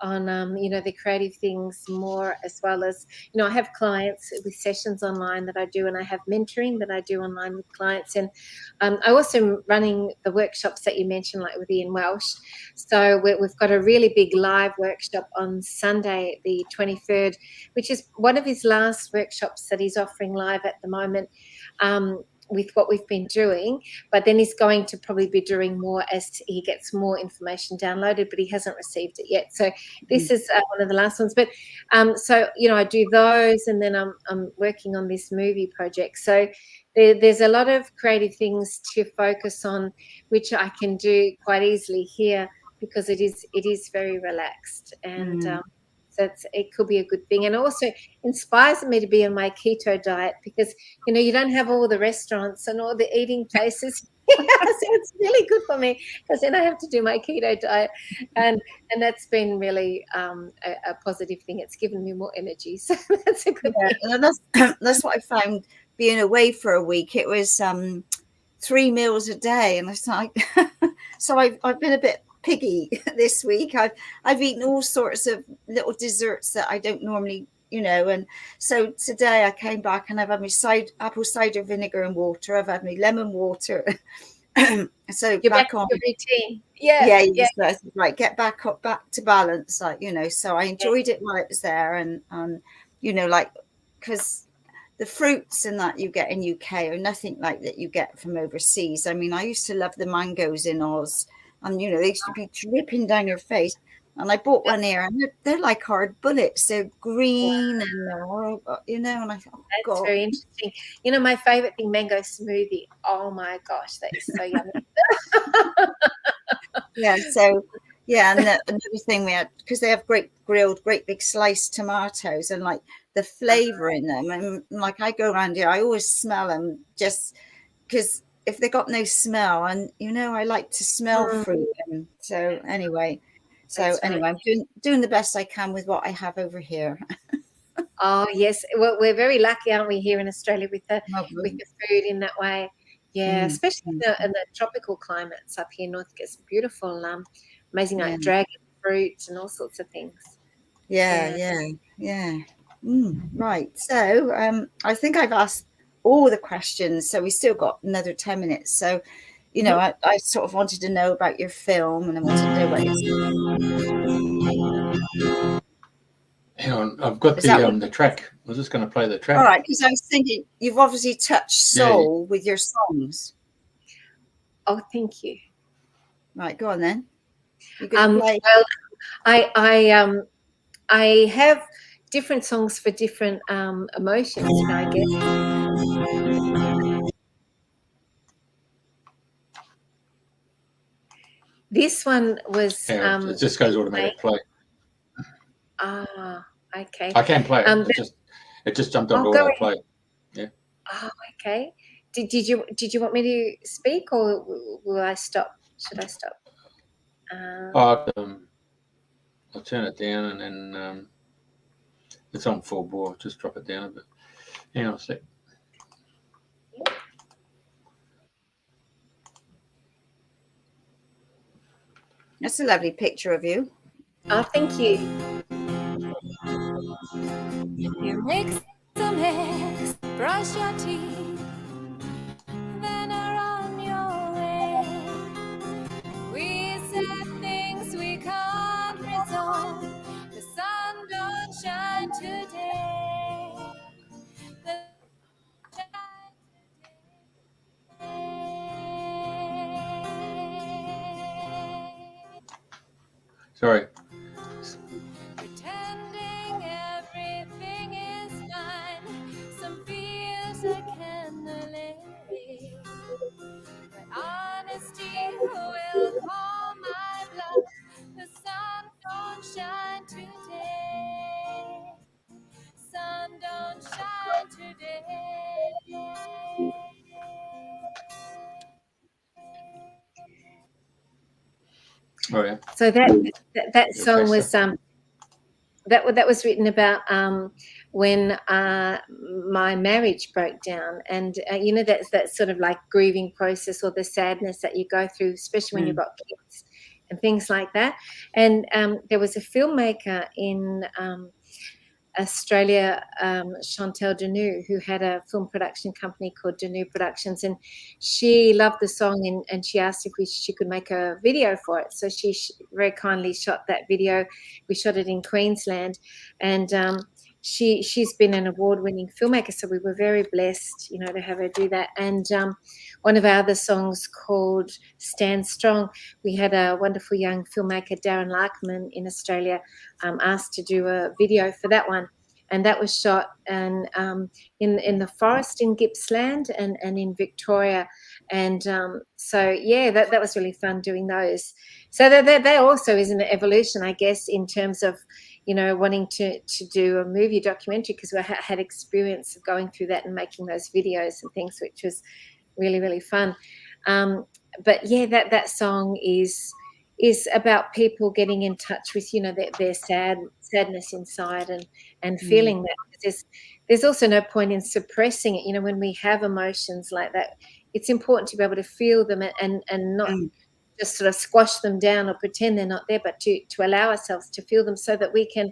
the creative things more, as well as, I have clients with sessions online that I do, and I have mentoring that I do online with clients. And I also running the workshops that you mentioned, like with Ian Welsh. So we've got a really big live workshop on Sunday, the 23rd, which is one of his last workshops that he's offering live at the moment. With what we've been doing, but then he's going to probably be doing more as he gets more information downloaded, but he hasn't received it yet. So this is one of the last ones. But so I do those, and then I'm working on this movie project. So there's a lot of creative things to focus on, which I can do quite easily here because it is very relaxed, and so it could be a good thing. And also inspires me to be on my keto diet because, you don't have all the restaurants and all the eating places. So it's really good for me because then I have to do my keto diet. And that's been really a positive thing. It's given me more energy. So that's a good thing. And that's what I found being away for a week. It was 3 meals a day. And it's like, so I've been a bit piggy this week. I've eaten all sorts of little desserts that I don't normally, and so today I came back and I've had my apple cider vinegar and water. I've had my lemon water. So you're back on your routine. Yeah. Right, get back to balance, like, so I enjoyed it while it was there, and like, because the fruits and that you get in UK are nothing like that you get from overseas. I mean, I used to love the mangoes in Oz. And, they used to be dripping down your face. And I bought one here, and they're like hard bullets. They're green, and and I thought, oh, that's God. Very interesting. My favorite thing, mango smoothie. Oh my gosh, that is so yummy. And another thing we had, because they have great big sliced tomatoes, and like the flavor in them. And like I go around here, I always smell them just because if they got no smell, and I like to smell fruit. And so anyway, That's right. I'm doing the best I can with what I have over here. Oh yes, well, we're very lucky, aren't we, here in Australia with the food in that way? Yeah, especially in the tropical climates up here north, gets beautiful, amazing like dragon fruit and all sorts of things. Yeah. Right. So I think I've asked all the questions. So we still got another 10 minutes. So, I sort of wanted to know about your film, and I wanted to know about your... Hang on, I've got the track. I was just going to play the track. All right, because I was thinking you've obviously touched soul with your songs. Oh, thank you. Right, go on then. You're going to play. Well, I have different songs for different emotions, I guess. This one was... it just goes automatic play. Okay. I can play it. It just jumped on auto play. Yeah. Oh, okay. Did you want me to speak, or will I stop? Should I stop? I'll turn it down, and then it's on full bore. Just drop it down a bit. Hang on a sec. That's a lovely picture of you. Oh, thank you. You mix the mix, brush your teeth, then are on your way. We said things we can't resolve. The sun don't shine today. The shine today. Sorry. Pretending everything is fine. Some fears I can allay. But honesty will call my bluff. The sun don't shine today. Sun don't shine today. Oh yeah. So that song was that was written about when my marriage broke down, and that's that sort of like grieving process, or the sadness that you go through, especially when you've got kids and things like that. And there was a filmmaker in Australia, Chantal Denou, who had a film production company called Denou Productions, and she loved the song, and she asked if she could make a video for it. So she very kindly shot that video. We shot it in Queensland, and she's been an award-winning filmmaker, so we were very blessed, to have her do that. And one of our other songs called Stand Strong, we had a wonderful young filmmaker, Darren Larkman in Australia, asked to do a video for that one. And that was shot in the forest in Gippsland and in Victoria. And so, yeah, that was really fun doing those. So that also is an evolution, I guess, in terms of, wanting to do a movie documentary, because we had experience of going through that and making those videos and things, which was really, really fun. But, yeah, that song is about people getting in touch with, their sadness inside and feeling that. There's also no point in suppressing it. When we have emotions like that, it's important to be able to feel them and not just sort of squash them down or pretend they're not there, but to allow ourselves to feel them so that we can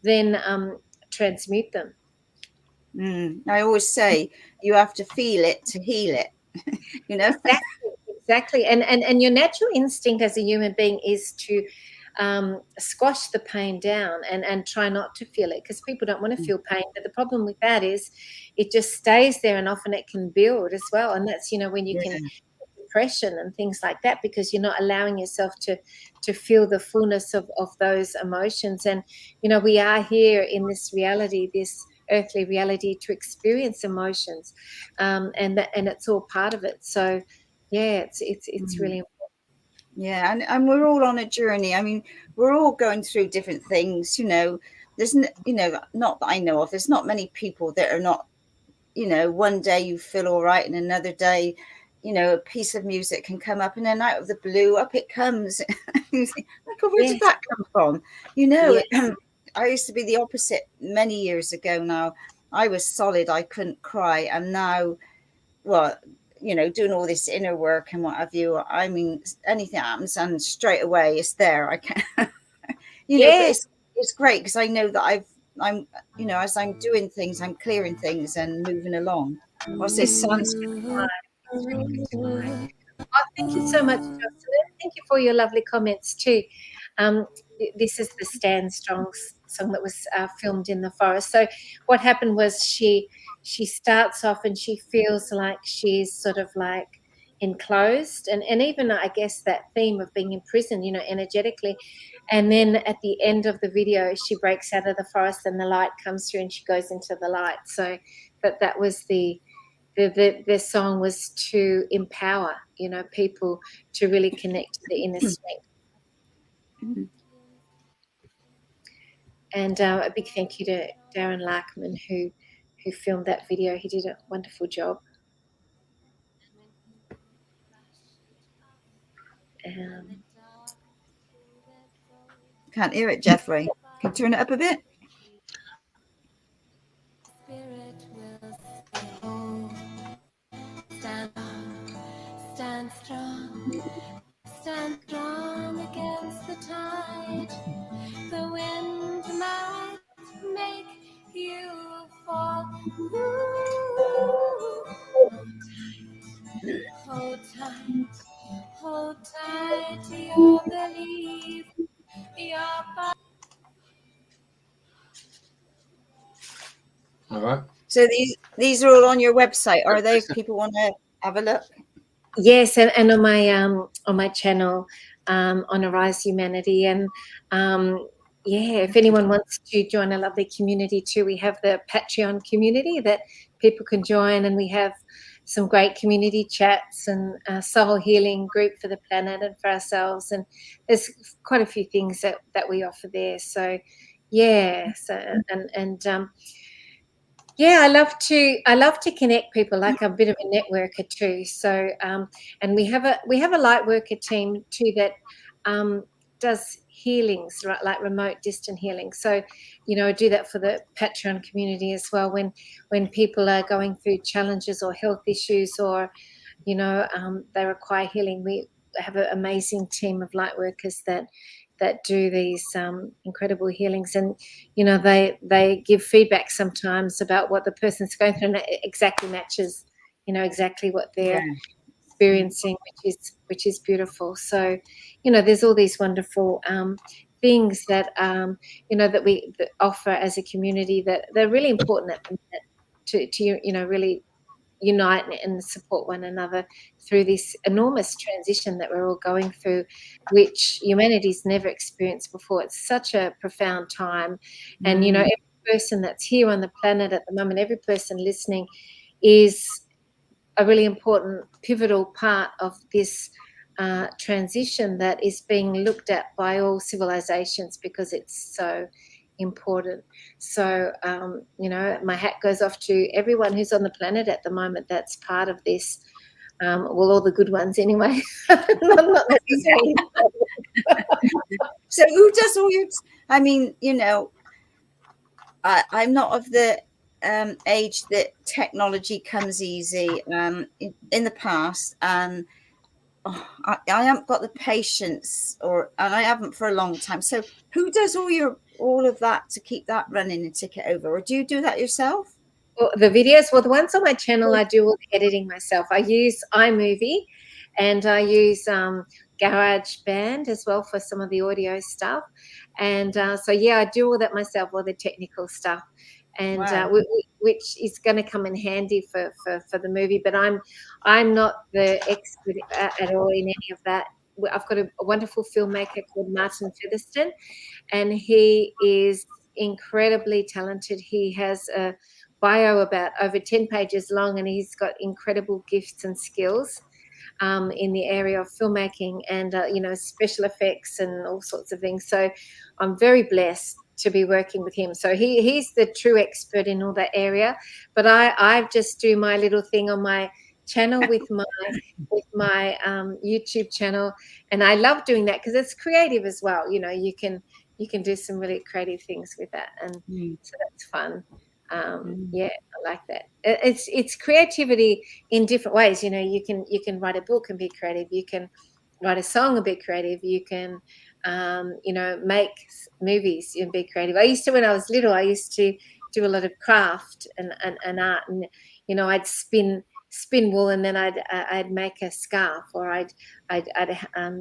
then transmute them. I always say you have to feel it to heal it. Exactly. And your natural instinct as a human being is to squash the pain down and try not to feel it, because people don't want to feel pain. But the problem with that is it just stays there, and often it can build as well. And that's, when you can depression and things like that, because you're not allowing yourself to feel the fullness of those emotions. And, we are here in this reality, this earthly reality, to experience emotions, and it's all part of it. So, yeah, it's really important. Yeah, and we're all on a journey. I mean, we're all going through different things. There's not that I know of. There's not many people that are not. One day you feel all right, and another day, you know, a piece of music can come up, and then out of the blue, up it comes. You think, Michael, where did that come from? You know, I used to be the opposite many years ago. Now I was solid, I couldn't cry, and now, well, you know, doing all this inner work and what have you, I mean, anything happens and straight away it's there. I can't, you know, but it's great because I know that I'm, you know, as I'm doing things, I'm clearing things and moving along. What's this Sanskrit? Oh, thank you so much, Jocelyn. Thank you for your lovely comments too. This is the Stand Strong song that was filmed in the forest. So what happened was she starts off and she feels like she's sort of like enclosed, and even I guess that theme of being in prison, you know, energetically. And then at the end of the video, she breaks out of the forest and the light comes through and she goes into the light. So that was the song was to empower, you know, people to really connect to the inner strength. And a big thank you to Darren Larkman who filmed that video. He did a wonderful job. Can't hear it, Jeffrey. Can you turn it up a bit? Stand strong against the tide. The wind might make you fall. Hold tight to your belief. All right. So these are all on your website, are they? If people want to have a look. Yes, and on my channel, on Arise Humanity, and if anyone wants to join a lovely community too, we have the Patreon community that people can join, and we have some great community chats and a soul healing group for the planet and for ourselves, and there's quite a few things that we offer there. So I love to connect people. Like, I'm a bit of a networker too. So and we have a light worker team too that does healings, right, like remote distant healing. So, you know, I do that for the Patreon community as well. When people are going through challenges or health issues, or, you know, they require healing, we have an amazing team of light workers that do these incredible healings, and, you know, they give feedback sometimes about what the person's going through, and it exactly matches, you know, exactly what they're experiencing, which is beautiful. So, you know, there's all these wonderful things that you know, that we offer as a community that they're really important at the minute to you know, really unite and support one another through this enormous transition that we're all going through, which humanity's never experienced before. It's such a profound time. And, you know, every person that's here on the planet at the moment, every person listening is a really important, pivotal part of this transition that is being looked at by all civilizations because it's so important. So, you know, my hat goes off to everyone who's on the planet at the moment that's part of this. Well, all the good ones anyway. Not necessarily. So who does all your, I mean, you know, I'm not of the age that technology comes easy. In the past, and I haven't got the patience, and I haven't for a long time. So who does all of that to keep that running and tick it over? Or do you do that yourself? Well, the videos, the ones on my channel, I do all the editing myself. I use iMovie, and I use GarageBand as well for some of the audio stuff. And so, yeah, I do all that myself, all the technical stuff, and which is going to come in handy for the movie. But I'm not the expert at all in any of that. I've got a wonderful filmmaker called Martin Featherston, and he is incredibly talented. He has a bio about over 10 pages long, and he's got incredible gifts and skills in the area of filmmaking and, you know, special effects and all sorts of things. So I'm very blessed to be working with him. So he's the true expert in all that area. But I just do my little thing on my channel with my YouTube channel, and I love doing that because it's creative as well. You know, you can do some really creative things with that, and so that's fun. Yeah, I like that. It's creativity in different ways. You know, you can write a book and be creative. You can write a song and be creative. You can you know, make movies and be creative. When I was little, I used to do a lot of craft and art, and you know, I'd spin wool, and then I'd make a scarf, or I'd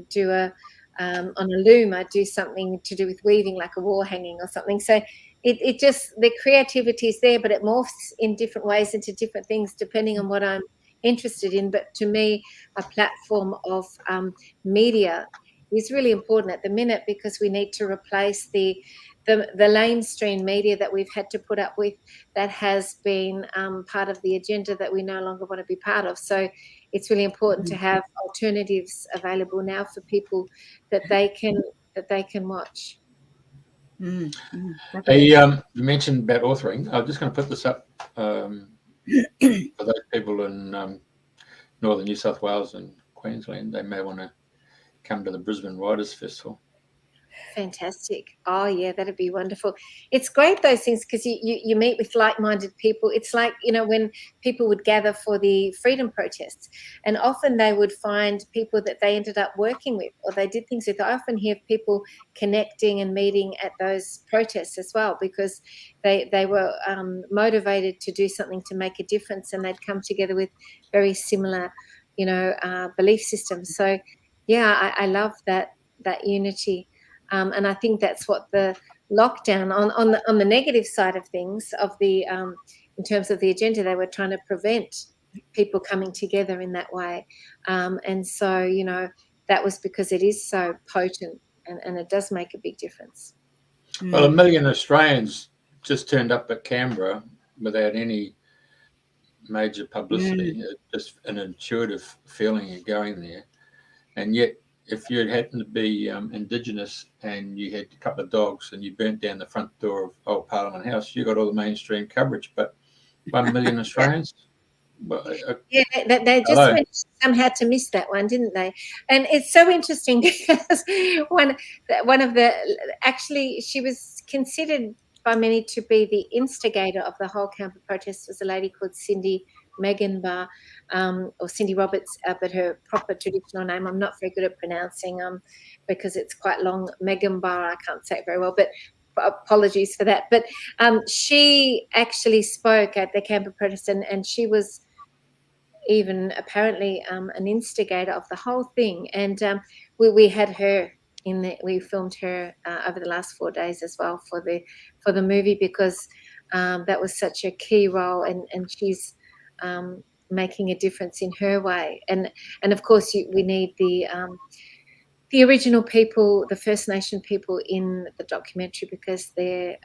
do a on a loom, I'd do something to do with weaving, like a wall hanging or something. So it just, the creativity is there, but it morphs in different ways into different things depending on what I'm interested in. But to me, a platform of media is really important at the minute, because we need to replace the lamestream media that we've had to put up with, that has been part of the agenda that we no longer want to be part of. So it's really important to have alternatives available now for people that they can watch. Hey, you mentioned about authoring. I'm just going to put this up for those people in northern New South Wales and Queensland. They may want to come to the Brisbane Writers Festival. Fantastic. Oh yeah, that'd be wonderful. It's great, those things, because you meet with like-minded people. It's like, you know, when people would gather for the freedom protests, and often they would find people that they ended up working with, or they did things with. I often hear people connecting and meeting at those protests as well, because they were motivated to do something to make a difference, and they'd come together with very similar, you know, belief systems. So yeah, I love that unity. And I think that's what the lockdown on the negative side of things, of the in terms of the agenda, they were trying to prevent people coming together in that way. And so, you know, that was because it is so potent, and it does make a big difference. Well, 1 million Australians just turned up at Canberra without any major publicity, just an intuitive feeling of going there. And yet, if you happened to be Indigenous and you had a couple of dogs and you burnt down the front door of Old Parliament House, you got all the mainstream coverage. But 1 million Australians? Well, yeah, they just went somehow to miss that one, didn't they? And it's so interesting because one of the, actually, she was considered by many to be the instigator of the whole Canberra protest, was a lady called Cindy Meganbar, or Cindy Roberts, but her proper traditional name I'm not very good at pronouncing because it's quite long. Meganbar, I can't say it very well, but apologies for that. But she actually spoke at the Canberra protest, and she was even apparently an instigator of the whole thing. And we had her we filmed her over the last 4 days as well for the movie, because that was such a key role, and she's making a difference in her way. And of course we need the original people, the First Nation people in the documentary, because they're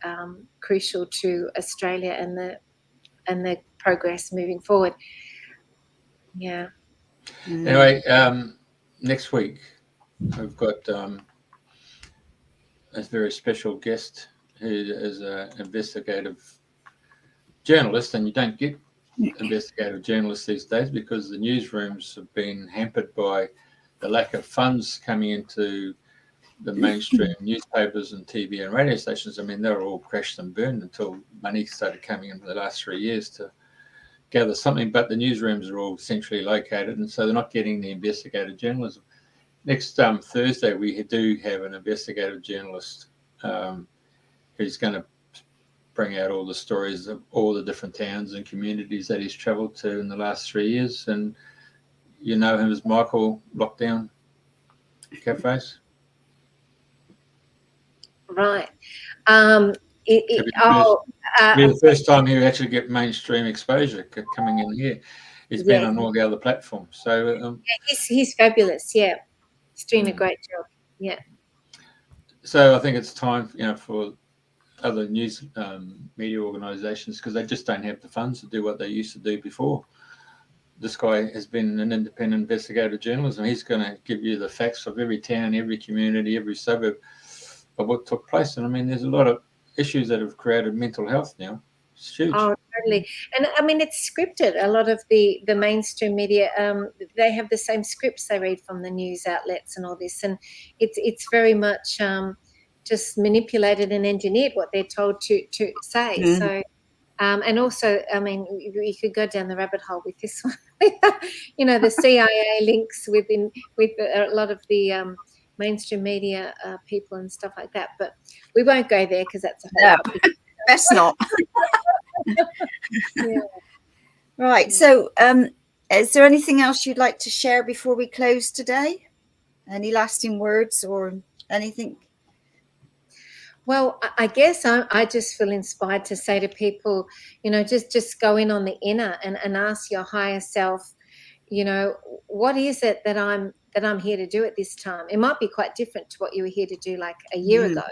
crucial to Australia and the progress moving forward. Yeah. Anyway, next week we've got a very special guest who is an investigative journalist, and you don't get investigative journalists these days because the newsrooms have been hampered by the lack of funds coming into the mainstream newspapers and TV and radio stations. I mean, they were all crashed and burned until money started coming in the last 3 years to gather something, but the newsrooms are all centrally located, and so they're not getting the investigative journalism. Next Thursday, we do have an investigative journalist who's going to bring out all the stories of all the different towns and communities that he's travelled to in the last 3 years. And you know him as Michael Lockdown Cafes. Right. The first time he actually get mainstream exposure coming in here. He's been on all the other platforms. So he's fabulous. Yeah, he's doing a great job. Yeah. So I think it's time, for other news media organisations, because they just don't have the funds to do what they used to do before. This guy has been an independent investigative journalism. He's going to give you the facts of every town, every community, every suburb of what took place. And I mean, there's a lot of issues that have created mental health now. It's huge. Oh, totally. And I mean, it's scripted. A lot of the mainstream media, they have the same scripts they read from the news outlets and all this, and it's very much just manipulated and engineered what they're told to say. So, and also, I mean, you could go down the rabbit hole with this one. You know, the CIA links with a lot of the mainstream media people and stuff like that. But we won't go there because that's a whole topic. Best not. Yeah. Right. So, is there anything else you'd like to share before we close today? Any lasting words or anything? Well, I guess I just feel inspired to say to people, you know, just go in on the inner and ask your higher self, you know, what is it that I'm here to do at this time? It might be quite different to what you were here to do like a year ago.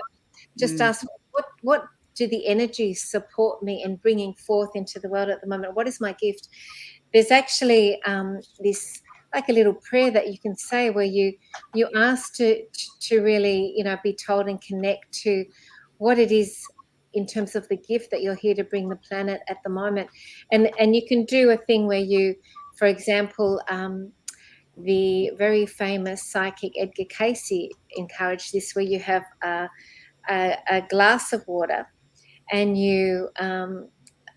Just ask, what do the energies support me in bringing forth into the world at the moment? What is my gift? There's actually this like a little prayer that you can say where you ask to really, you know, be told and connect to what it is in terms of the gift that you're here to bring the planet at the moment. And you can do a thing where you, for example, the very famous psychic Edgar Cayce encouraged this, where you have a glass of water and you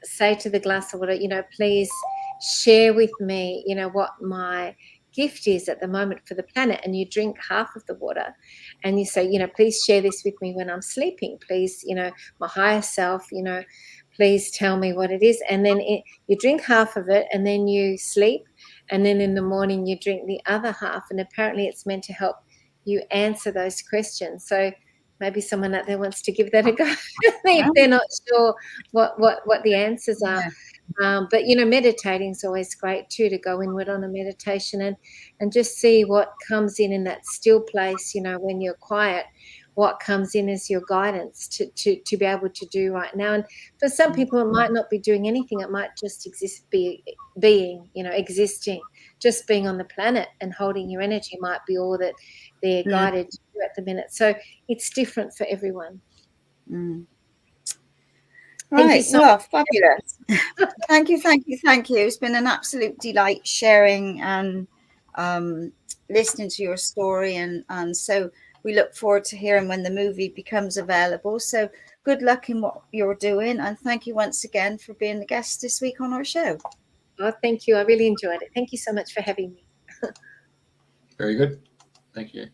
say to the glass of water, you know, please share with me, you know, what my gift is at the moment for the planet. And you drink half of the water and you say, you know, please share this with me when I'm sleeping. Please, you know, my higher self, you know, please tell me what it is. And then you drink half of it and then you sleep. And then in the morning you drink the other half. And apparently it's meant to help you answer those questions. So maybe someone out there wants to give that a go if they're not sure what the answers are. But, you know, meditating is always great too, to go inward on a meditation and just see what comes in that still place, you know, when you're quiet, what comes in as your guidance to be able to do right now. And for some people, it might not be doing anything. It might just being, you know, existing, just being on the planet and holding your energy might be all that they're guided to do at the minute. So it's different for everyone. Right. Well, fabulous. Thank you. It's been an absolute delight sharing and listening to your story. And so we look forward to hearing when the movie becomes available. So good luck in what you're doing. And thank you once again for being the guest this week on our show. Oh, thank you. I really enjoyed it. Thank you so much for having me. Very good. Thank you.